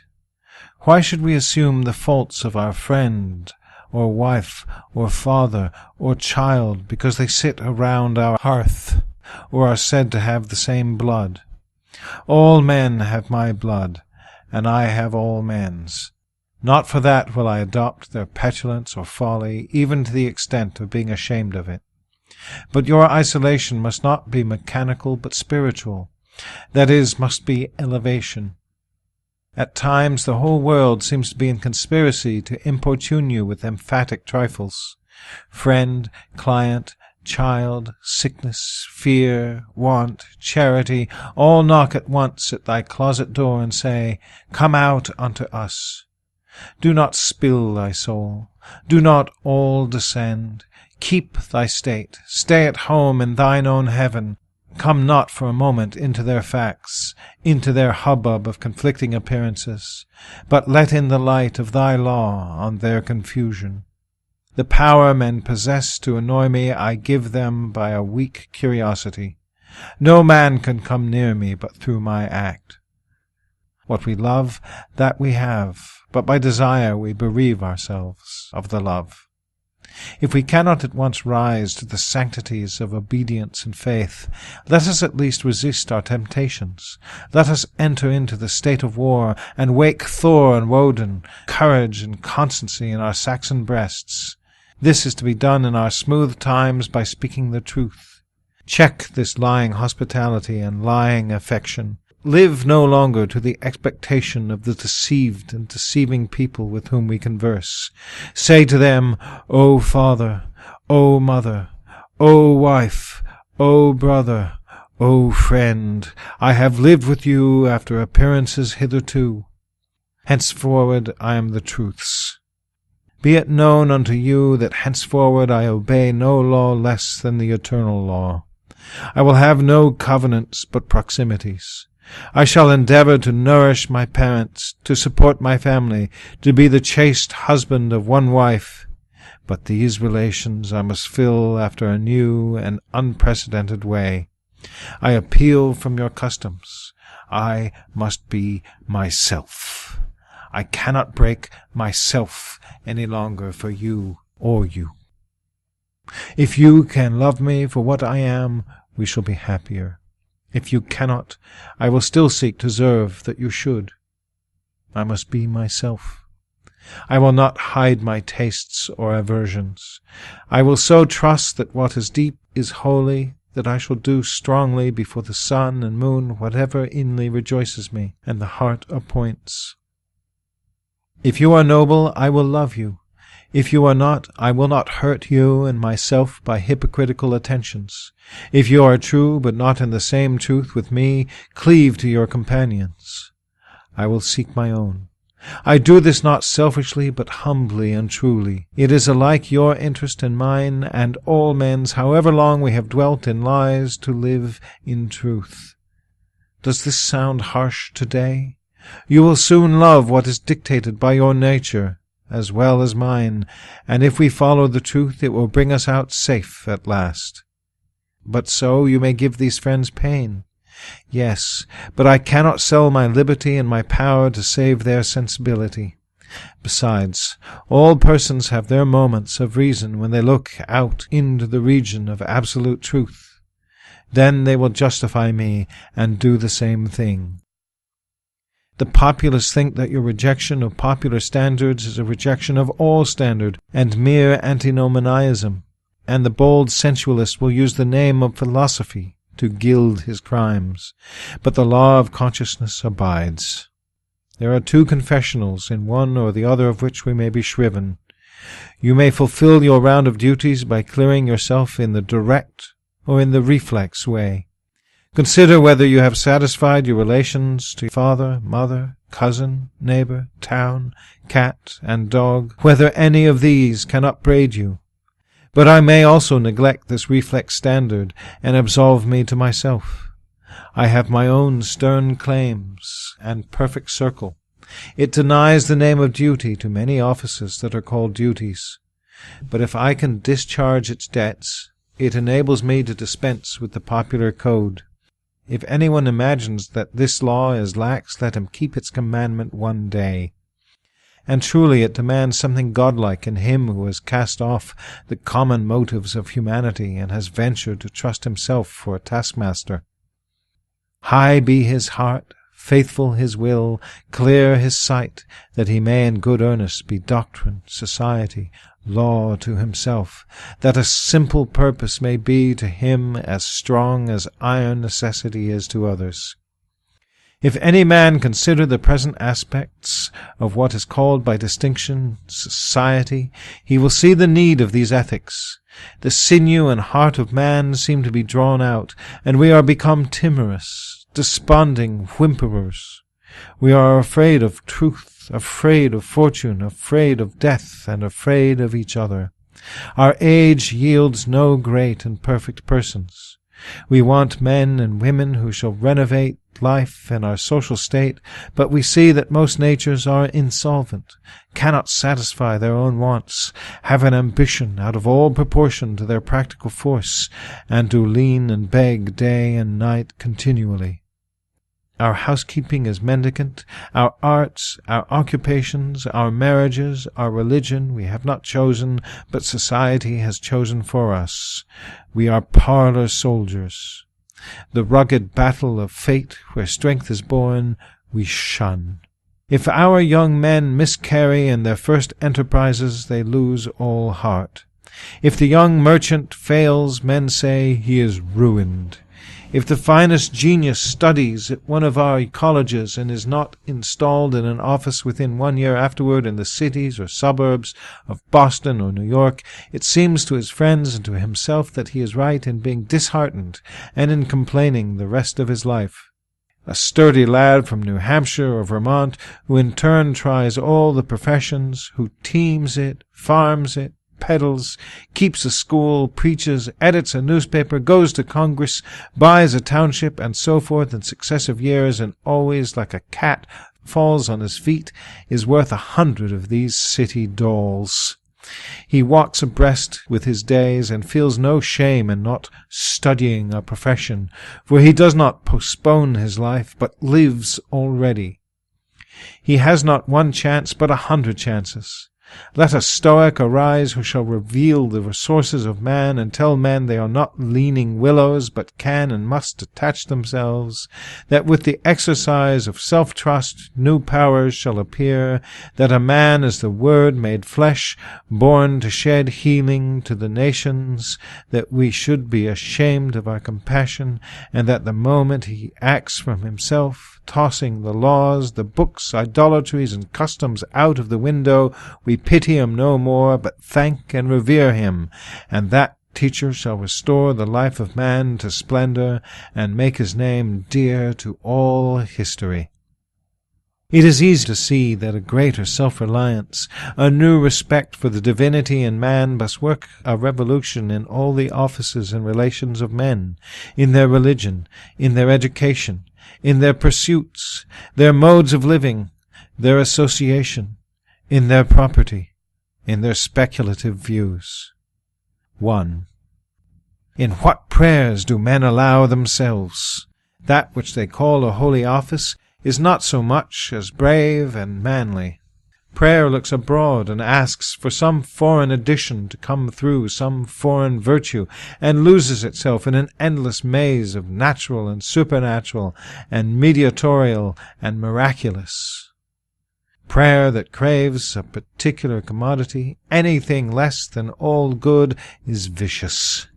Why should we assume the faults of our friend, or wife, or father, or child, because they sit around our hearth, or are said to have the same blood? All men have my blood, and I have all men's. Not for that will I adopt their petulance or folly, even to the extent of being ashamed of it. But your isolation must not be mechanical but spiritual. That is, must be elevation. At times the whole world seems to be in conspiracy to importune you with emphatic trifles. Friend, client, child, sickness, fear, want, charity, all knock at once at thy closet door and say, "Come out unto us." Do not spill thy soul. Do not all descend. Keep thy state. Stay at home in thine own heaven. Come not for a moment into their facts, into their hubbub of conflicting appearances, but let in the light of thy law on their confusion. The power men possess to annoy me I give them by a weak curiosity. No man can come near me but through my act. What we love, that we have, but by desire we bereave ourselves of the love. If we cannot at once rise to the sanctities of obedience and faith, let us at least resist our temptations. Let us enter into the state of war, and wake Thor and Woden, courage and constancy in our Saxon breasts. This is to be done in our smooth times by speaking the truth. Check this lying hospitality and lying affection. Live no longer to the expectation of the deceived and deceiving people with whom we converse. Say to them, O father, O mother, O wife, O brother, O friend, I have lived with you after appearances hitherto. Henceforward I am the truth's. Be it known unto you that henceforward I obey no law less than the eternal law. I will have no covenants but proximities. I shall endeavor to nourish my parents, to support my family, to be the chaste husband of one wife. But these relations I must fill after a new and unprecedented way. I appeal from your customs. I must be myself. I cannot break myself any longer for you or you. If you can love me for what I am, we shall be happier. If you cannot, I will still seek to deserve that you should. I must be myself. I will not hide my tastes or aversions. I will so trust that what is deep is holy, that I shall do strongly before the sun and moon whatever inly rejoices me, and the heart appoints. If you are noble, I will love you. If you are not, I will not hurt you and myself by hypocritical attentions. If you are true, but not in the same truth with me, cleave to your companions. I will seek my own. I do this not selfishly, but humbly and truly. It is alike your interest and mine, and all men's, however long we have dwelt in lies, to live in truth. Does this sound harsh today? You will soon love what is dictated by your nature, as well as mine, and if we follow the truth, it will bring us out safe at last. But so you may give these friends pain. Yes, but I cannot sell my liberty and my power to save their sensibility. Besides, all persons have their moments of reason when they look out into the region of absolute truth. Then they will justify me and do the same thing. The populace think that your rejection of popular standards is a rejection of all standard and mere antinomianism, and the bold sensualist will use the name of philosophy to gild his crimes. But the law of consciousness abides. There are two confessionals, in one or the other of which we may be shriven. You may fulfill your round of duties by clearing yourself in the direct or in the reflex way. Consider whether you have satisfied your relations to father, mother, cousin, neighbor, town, cat, and dog, whether any of these can upbraid you. But I may also neglect this reflex standard, and absolve me to myself. I have my own stern claims and perfect circle. It denies the name of duty to many offices that are called duties. But if I can discharge its debts, it enables me to dispense with the popular code. If anyone imagines that this law is lax, let him keep its commandment one day. And truly it demands something godlike in him who has cast off the common motives of humanity and has ventured to trust himself for a taskmaster. High be his heart, faithful his will, clear his sight, that he may in good earnest be doctrine, society, law to himself, that a simple purpose may be to him as strong as iron necessity is to others. If any man consider the present aspects of what is called by distinction society, he will see the need of these ethics. The sinew and heart of man seem to be drawn out, and we are become timorous, desponding whimperers. We are afraid of truth, afraid of fortune, afraid of death, and afraid of each other. Our age yields no great and perfect persons. We want men and women who shall renovate life and our social state, but we see that most natures are insolvent, cannot satisfy their own wants, have an ambition out of all proportion to their practical force, and do lean and beg day and night continually. Our housekeeping is mendicant, our arts, our occupations, our marriages, our religion we have not chosen, but society has chosen for us. We are parlour soldiers. The rugged battle of fate, where strength is born, we shun. If our young men miscarry in their first enterprises, they lose all heart. If the young merchant fails, men say he is ruined. If the finest genius studies at one of our colleges and is not installed in an office within 1 year afterward in the cities or suburbs of Boston or New York, it seems to his friends and to himself that he is right in being disheartened and in complaining the rest of his life. A sturdy lad from New Hampshire or Vermont, who in turn tries all the professions, who teams it, farms it, peddles, keeps a school, preaches, edits a newspaper, goes to Congress, buys a township, and so forth in successive years, and always, like a cat, falls on his feet, is worth 100 of these city dolls. He walks abreast with his days, and feels no shame in not studying a profession, for he does not postpone his life, but lives already. He has not 1 chance, but 100 chances. Let a Stoic arise who shall reveal the resources of man and tell men they are not leaning willows, but can and must detach themselves, that with the exercise of self-trust new powers shall appear, that a man is the Word made flesh, born to shed healing to the nations, that we should be ashamed of our compassion, and that the moment he acts from himself, tossing the laws, the books, idolatries, and customs out of the window, we pity him no more, but thank and revere him, and that teacher shall restore the life of man to splendor, and make his name dear to all history. It is easy to see that a greater self-reliance, a new respect for the divinity in man must work a revolution in all the offices and relations of men, in their religion, in their education, in their pursuits, their modes of living, their association, in their property, in their speculative views. 1. In what prayers do men allow themselves? That which they call a holy office is not so much as brave and manly. Prayer looks abroad and asks for some foreign addition to come through, some foreign virtue, and loses itself in an endless maze of natural and supernatural and mediatorial and miraculous. Prayer that craves a particular commodity, anything less than all good, is vicious.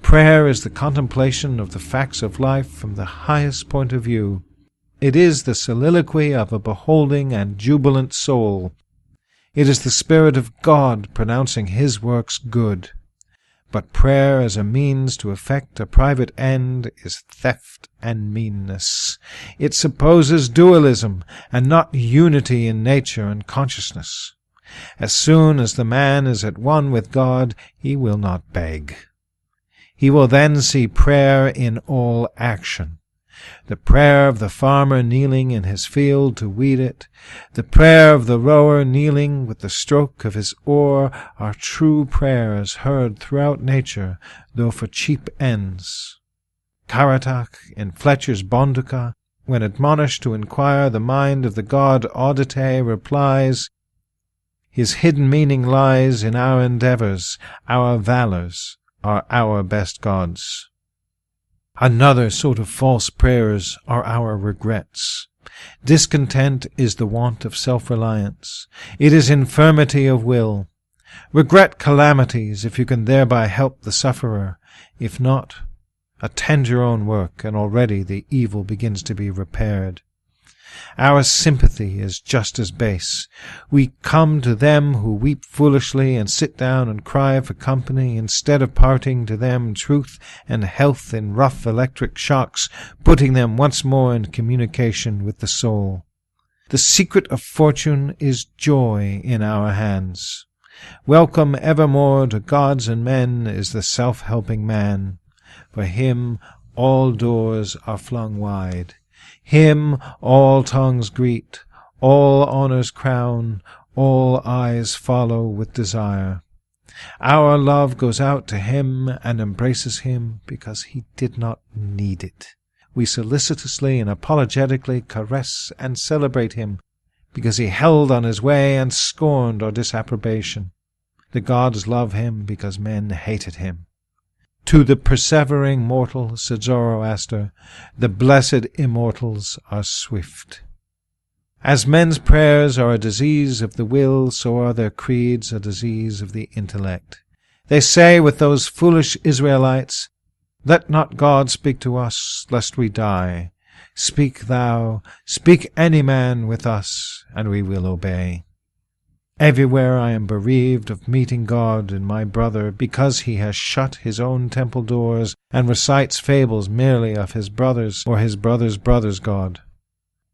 Prayer is the contemplation of the facts of life from the highest point of view. It is the soliloquy of a beholding and jubilant soul. It is the Spirit of God pronouncing His works good. But prayer as a means to effect a private end is theft and meanness. It supposes dualism and not unity in nature and consciousness. As soon as the man is at one with God, he will not beg. He will then see prayer in all action. The prayer of the farmer kneeling in his field to weed it, the prayer of the rower kneeling with the stroke of his oar, are true prayers heard throughout nature, though for cheap ends. Caratak, in Fletcher's Bonduca, when admonished to inquire the mind of the god Audite, replies, "His hidden meaning lies in our endeavors, our valors are our best gods." Another sort of false prayers are our regrets. Discontent is the want of self-reliance. It is infirmity of will. Regret calamities if you can thereby help the sufferer. If not, attend your own work, and already the evil begins to be repaired. Our sympathy is just as base. We come to them who weep foolishly and sit down and cry for company, instead of parting to them truth and health in rough electric shocks, putting them once more in communication with the soul. The secret of fortune is joy in our hands. Welcome evermore to gods and men is the self-helping man. For him all doors are flung wide. Him all tongues greet, all honors crown, all eyes follow with desire. Our love goes out to him and embraces him because he did not need it. we solicitously and apologetically caress and celebrate him, because he held on his way and scorned our disapprobation. The gods love him because men hated him. To the persevering mortal, said Zoroaster, the blessed immortals are swift. As men's prayers are a disease of the will, so are their creeds a disease of the intellect. They say with those foolish Israelites, "Let not God speak to us, lest we die. Speak thou, speak any man with us, and we will obey." Everywhere I am bereaved of meeting God in my brother, because he has shut his own temple doors and recites fables merely of his brother's or his brother's brother's God.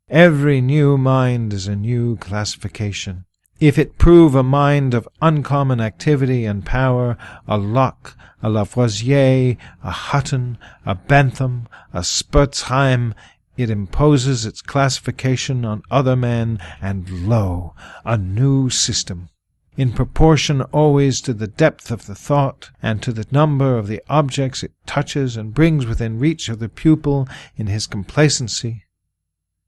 Every new mind is a new classification. If it prove a mind of uncommon activity and power, a Locke, a Lavoisier, a Hutton, a Bentham, a Spurzheim, it imposes its classification on other men, and lo, a new system. In proportion always to the depth of the thought, and to the number of the objects it touches and brings within reach of the pupil in his complacency.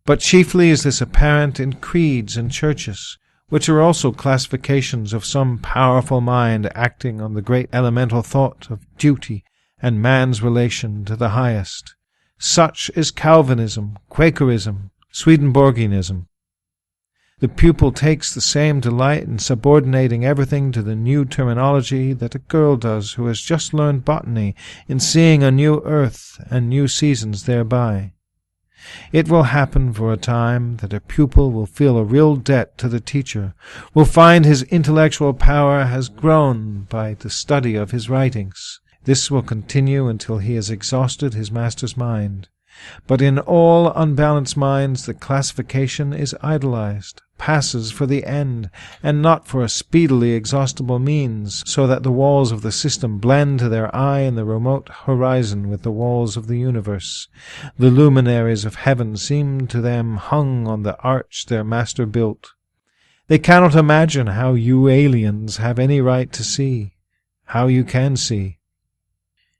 But chiefly is this apparent in creeds and churches, which are also classifications of some powerful mind acting on the great elemental thought of duty and man's relation to the highest. Such is Calvinism, Quakerism, Swedenborgianism. The pupil takes the same delight in subordinating everything to the new terminology that a girl does who has just learned botany, in seeing a new earth and new seasons thereby. It will happen for a time that a pupil will feel a real debt to the teacher, will find his intellectual power has grown by the study of his writings. This will continue until he has exhausted his master's mind. But in all unbalanced minds the classification is idolized, passes for the end, and not for a speedily exhaustible means, so that the walls of the system blend to their eye in the remote horizon with the walls of the universe. The luminaries of heaven seem to them hung on the arch their master built. They cannot imagine how you aliens have any right to see, how you can see.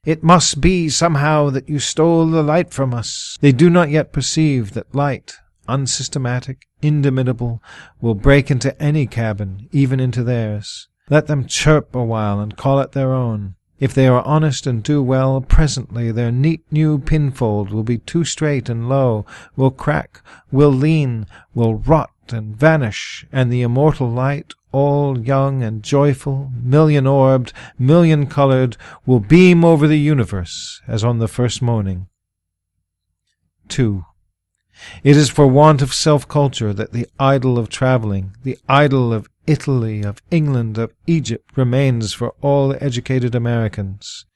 It must be somehow that you stole the light from us. They do not yet perceive that light, unsystematic, indomitable, will break into any cabin, even into theirs. Let them chirp a while and call it their own. If they are honest and do well, presently their neat new pinfold will be too straight and low, will crack, will lean, will rot and vanish, and the immortal light, all young and joyful, million-orbed, million-colored, will beam over the universe as on the first morning. 2. It is for want of self-culture that the idol of travelling, the idol of Italy, of England, of Egypt, remains for all educated Americans.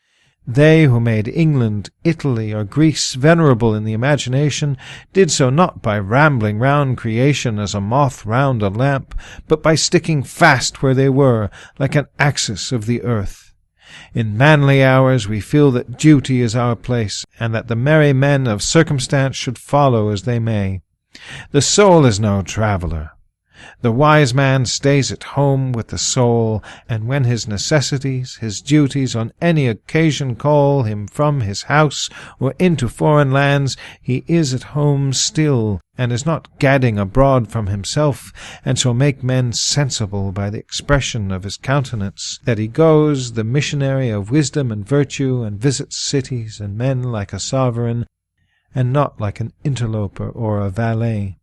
They who made England, Italy, or Greece venerable in the imagination did so not by rambling round creation as a moth round a lamp, but by sticking fast where they were, like an axis of the earth. In manly hours we feel that duty is our place, and that the merry men of circumstance should follow as they may. The soul is no traveller. The wise man stays at home with the soul, and when his necessities, his duties on any occasion call him from his house or into foreign lands, he is at home still, and is not gadding abroad from himself, and shall make men sensible by the expression of his countenance, that he goes the missionary of wisdom and virtue, and visits cities and men like a sovereign, and not like an interloper or a valet.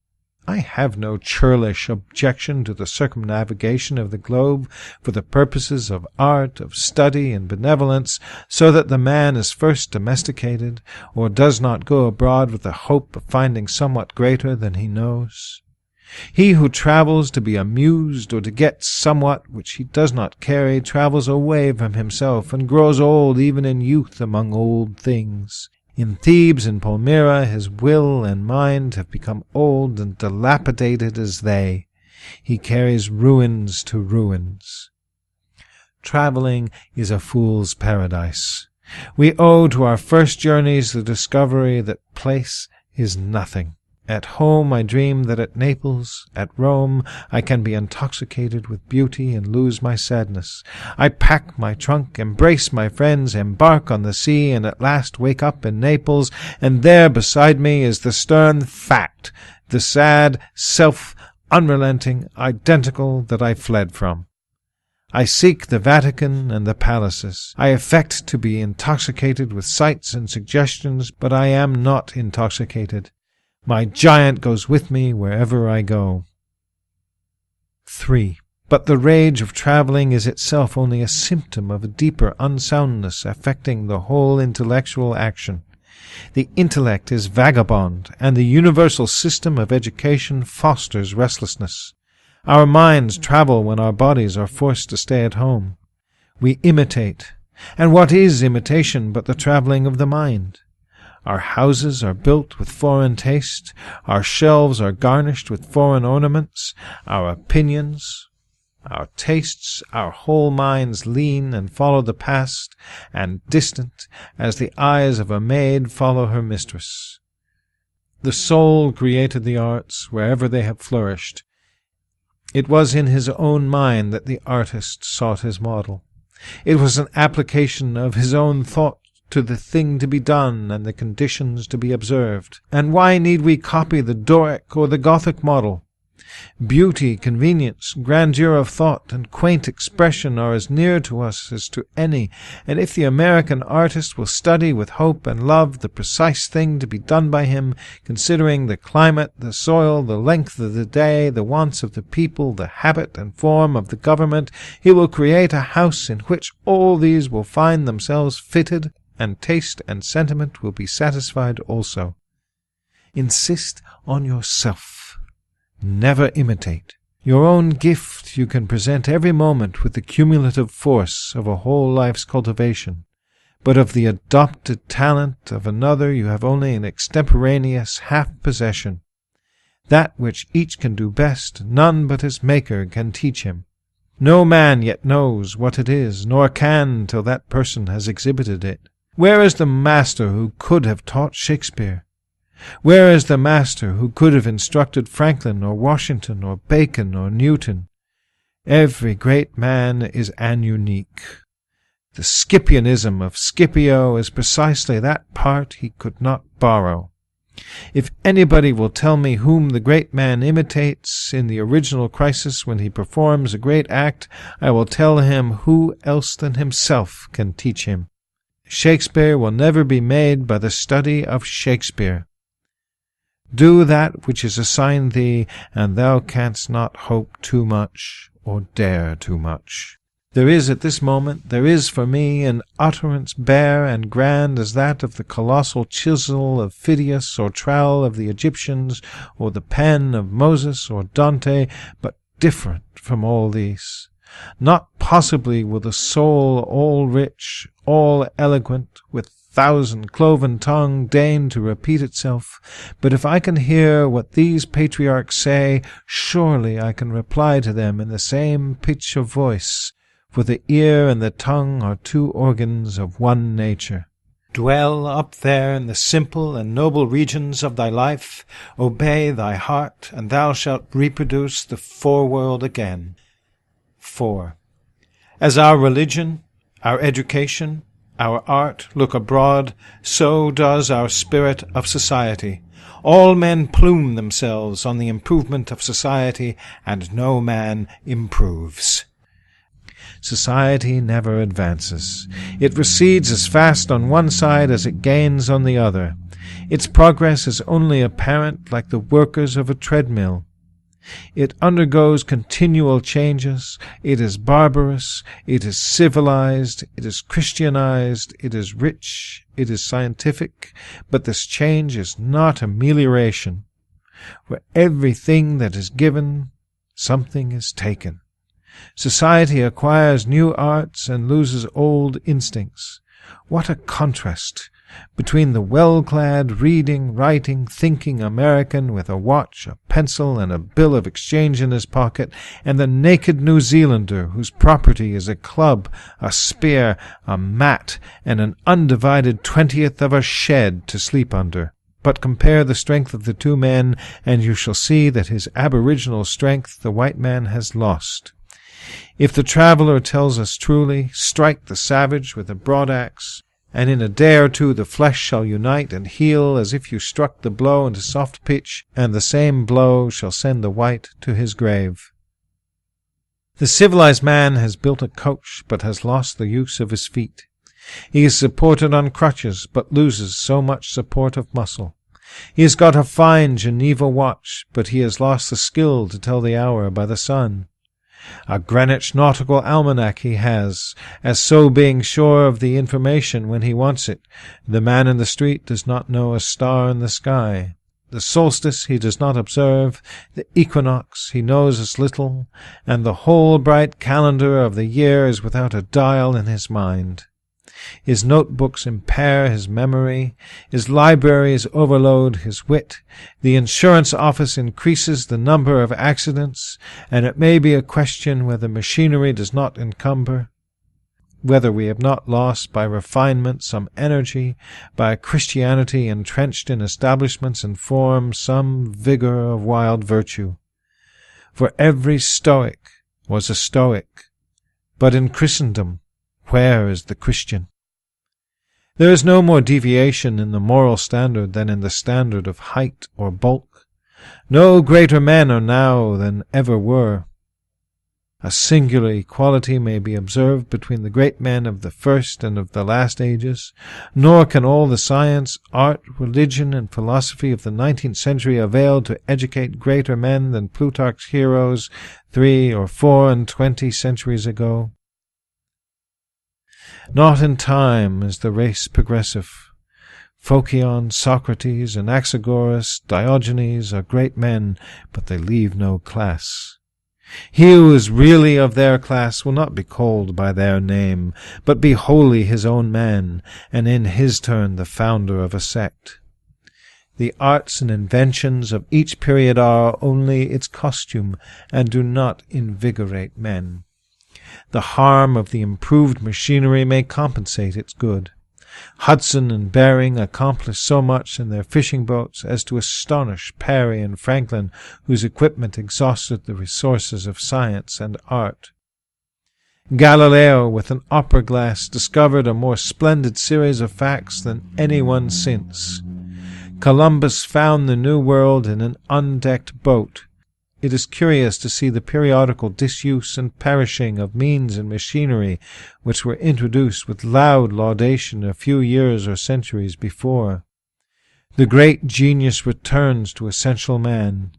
I have no churlish objection to the circumnavigation of the globe for the purposes of art, of study, and benevolence, so that the man is first domesticated, or does not go abroad with the hope of finding somewhat greater than he knows. He who travels to be amused or to get somewhat which he does not carry travels away from himself, and grows old even in youth among old things. In Thebes and Palmyra his will and mind have become old and dilapidated as they. He carries ruins to ruins. Travelling is a fool's paradise. We owe to our first journeys the discovery that place is nothing, At home I dream that at Naples, at Rome, I can be intoxicated with beauty and lose my sadness. I pack my trunk, embrace my friends, embark on the sea, and at last wake up in Naples, and there beside me is the stern fact, the sad, unrelenting, identical that I fled from. I seek the Vatican and the palaces. I affect to be intoxicated with sights and suggestions, but I am not intoxicated. My giant goes with me wherever I go. 3. But the rage of travelling is itself only a symptom of a deeper unsoundness affecting the whole intellectual action. The intellect is vagabond, and the universal system of education fosters restlessness. Our minds travel when our bodies are forced to stay at home. We imitate. And what is imitation but the travelling of the mind? Our houses are built with foreign taste. Our shelves are garnished with foreign ornaments. Our opinions, our tastes, our whole minds lean and follow the past, and distant as the eyes of a maid follow her mistress. The soul created the arts wherever they have flourished. It was in his own mind that the artist sought his model. It was an application of his own thought to the thing to be done and the conditions to be observed. And why need we copy the Doric or the Gothic model? Beauty, convenience, grandeur of thought, and quaint expression are as near to us as to any, and if the American artist will study with hope and love the precise thing to be done by him, considering the climate, the soil, the length of the day, the wants of the people, the habit and form of the government, he will create a house in which all these will find themselves fitted, and taste and sentiment will be satisfied also. Insist on yourself. Never imitate. Your own gift you can present every moment with the cumulative force of a whole life's cultivation, but of the adopted talent of another you have only an extemporaneous half-possession. That which each can do best, none but his Maker can teach him. No man yet knows what it is, nor can till that person has exhibited it. Where is the master who could have taught Shakespeare? Where is the master who could have instructed Franklin or Washington or Bacon or Newton? Every great man is an unique. The Scipianism of Scipio is precisely that part he could not borrow. If anybody will tell me whom the great man imitates in the original crisis when he performs a great act, I will tell him who else than himself can teach him. Shakespeare will never be made by the study of Shakespeare. Do that which is assigned thee, and thou canst not hope too much, or dare too much. There is at this moment, there is for me an utterance bare and grand as that of the colossal chisel of Phidias, or trowel of the Egyptians, or the pen of Moses or Dante, but different from all these. Not possibly will the soul all rich, all eloquent, with thousand cloven tongue deign to repeat itself, but if I can hear what these patriarchs say, surely I can reply to them in the same pitch of voice, for the ear and the tongue are two organs of one nature. Dwell up there in the simple and noble regions of thy life, obey thy heart, and thou shalt reproduce the foreworld again. 4. As our religion, our education, our art look abroad, so does our spirit of society. All men plume themselves on the improvement of society, and no man improves. Society never advances. It recedes as fast on one side as it gains on the other. Its progress is only apparent like the workers of a treadmill. It undergoes continual changes. It is barbarous. It is civilized. It is Christianized. It is rich. It is scientific. But this change is not amelioration. For everything that is given, something is taken. Society acquires new arts and loses old instincts. What a contrast between the well-clad, reading, writing, thinking American with a watch, a pencil, and a bill of exchange in his pocket, and the naked New Zealander whose property is a club, a spear, a mat, and an undivided 20th of a shed to sleep under. But compare the strength of the two men, and you shall see that his aboriginal strength the white man has lost. If the traveller tells us truly, strike the savage with a broadaxe, and in a day or two the flesh shall unite and heal as if you struck the blow into soft pitch, and the same blow shall send the white to his grave. The civilized man has built a coach, but has lost the use of his feet. He is supported on crutches, but loses so much support of muscle. He has got a fine Geneva watch, but he has lost the skill to tell the hour by the sun. A Greenwich nautical almanac he has, as so being sure of the information when he wants it. The man in the street does not know a star in the sky. The solstice he does not observe, the equinox he knows as little, and the whole bright calendar of the year is without a dial in his mind. His notebooks impair his memory, his libraries overload his wit, the insurance office increases the number of accidents, and it may be a question whether machinery does not encumber, whether we have not lost by refinement some energy, by a Christianity entrenched in establishments and form some vigor of wild virtue. For every Stoic was a Stoic, but in Christendom where is the Christian? There is no more deviation in the moral standard than in the standard of height or bulk. No greater men are now than ever were. A singular equality may be observed between the great men of the first and of the last ages, nor can all the science, art, religion, and philosophy of the 19th century avail to educate greater men than Plutarch's heroes 3 or 24 centuries ago. Not in time is the race progressive. Phocion, Socrates, Anaxagoras, Diogenes are great men, but they leave no class. He who is really of their class will not be called by their name, but be wholly his own man, and in his turn the founder of a sect. The arts and inventions of each period are only its costume, and do not invigorate men. The harm of the improved machinery may compensate its good. Hudson and Bering accomplished so much in their fishing boats as to astonish Parry and Franklin, whose equipment exhausted the resources of science and art. Galileo, with an opera glass, discovered a more splendid series of facts than anyone since. Columbus found the New World in an undecked boat. It is curious to see the periodical disuse and perishing of means and machinery which were introduced with loud laudation a few years or centuries before. The great genius returns to essential man.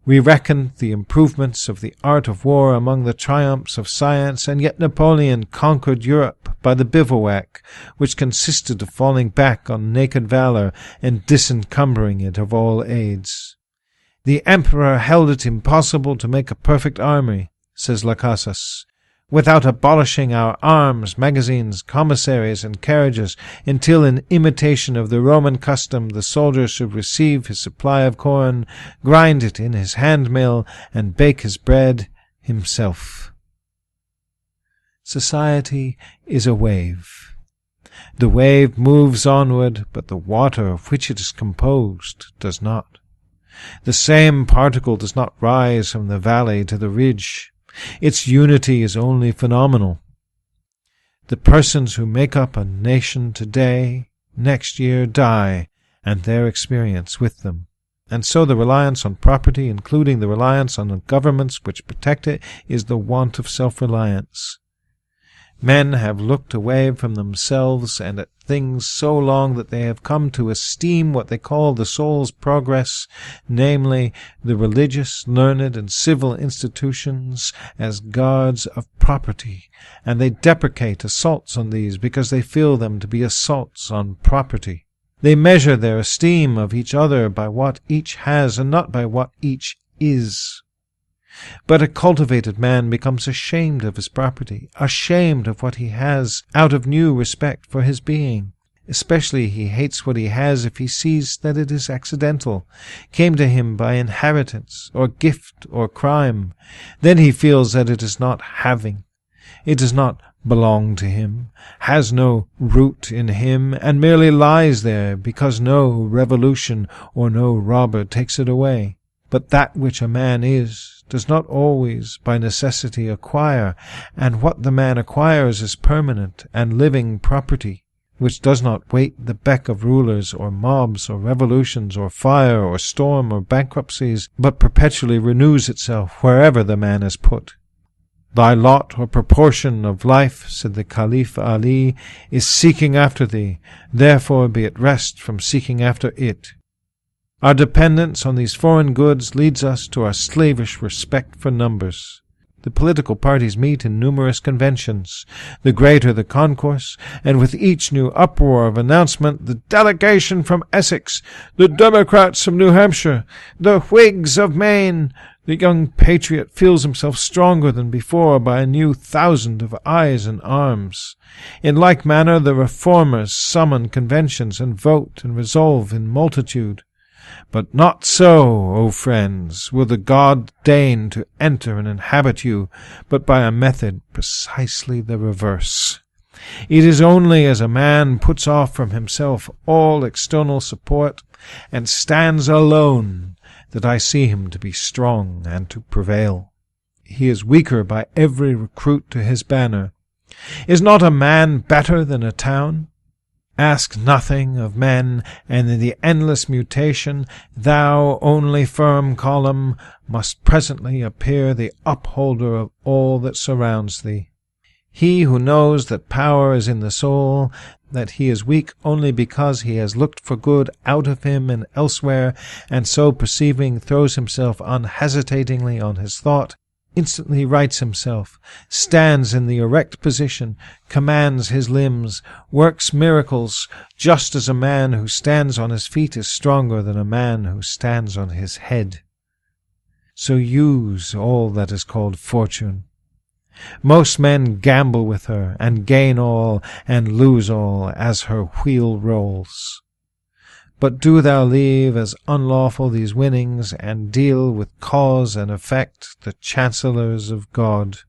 We reckon the improvements of the art of war among the triumphs of science, and yet Napoleon conquered Europe by the bivouac, which consisted of falling back on naked valor and disencumbering it of all aids. The emperor held it impossible to make a perfect army, says Las, without abolishing our arms, magazines, commissaries, and carriages, until in imitation of the Roman custom the soldier should receive his supply of corn, grind it in his hand-mill, and bake his bread himself. Society is a wave. The wave moves onward, but the water of which it is composed does not. The same particle does not rise from the valley to the ridge. Its unity is only phenomenal. The persons who make up a nation today, next year die, and their experience with them. And so the reliance on property, including the reliance on the governments which protect it, is the want of self-reliance. Men have looked away from themselves and at things so long that they have come to esteem what they call the soul's progress, namely, the religious, learned, and civil institutions, as guards of property, and they deprecate assaults on these because they feel them to be assaults on property. They measure their esteem of each other by what each has and not by what each is. But a cultivated man becomes ashamed of his property, ashamed of what he has, out of new respect for his being. Especially he hates what he has if he sees that it is accidental, came to him by inheritance, or gift, or crime. Then he feels that it is not having. It does not belong to him, has no root in him, and merely lies there because no revolution or no robber takes it away. But that which a man is does not always by necessity acquire, and what the man acquires is permanent and living property, which does not wait the beck of rulers or mobs or revolutions or fire or storm or bankruptcies, but perpetually renews itself wherever the man is put. Thy lot or proportion of life, said the Caliph Ali, is seeking after thee, therefore be at rest from seeking after it. Our dependence on these foreign goods leads us to our slavish respect for numbers. The political parties meet in numerous conventions. The greater the concourse, and with each new uproar of announcement, the delegation from Essex, the Democrats from New Hampshire, the Whigs of Maine, the young patriot feels himself stronger than before by a new 1,000 of eyes and arms. In like manner the reformers summon conventions and vote and resolve in multitude. But not so, O friends, will the God deign to enter and inhabit you, but by a method precisely the reverse. It is only as a man puts off from himself all external support and stands alone that I see him to be strong and to prevail. He is weaker by every recruit to his banner. Is not a man better than a town? Ask nothing of men, and in the endless mutation, thou only firm column, must presently appear the upholder of all that surrounds thee. He who knows that power is in the soul, that he is weak only because he has looked for good out of him and elsewhere, and so perceiving throws himself unhesitatingly on his thought, instantly rights himself, stands in the erect position, commands his limbs, works miracles, just as a man who stands on his feet is stronger than a man who stands on his head. So use all that is called fortune. Most men gamble with her, and gain all, and lose all, as her wheel rolls. But do thou leave as unlawful these winnings, and deal with cause and effect, the chancellors of God.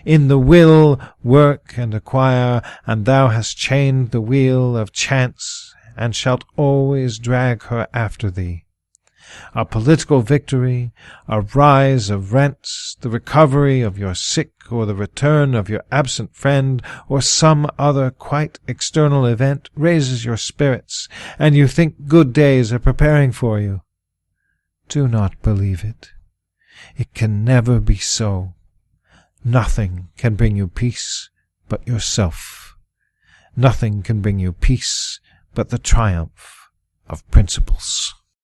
In the will work and acquire, and thou hast chained the wheel of chance, and shalt always drag her after thee. A political victory, a rise of rents, the recovery of your sick, or the return of your absent friend, or some other quite external event raises your spirits, and you think good days are preparing for you. Do not believe it. It can never be so. Nothing can bring you peace but yourself. Nothing can bring you peace but the triumph of principles.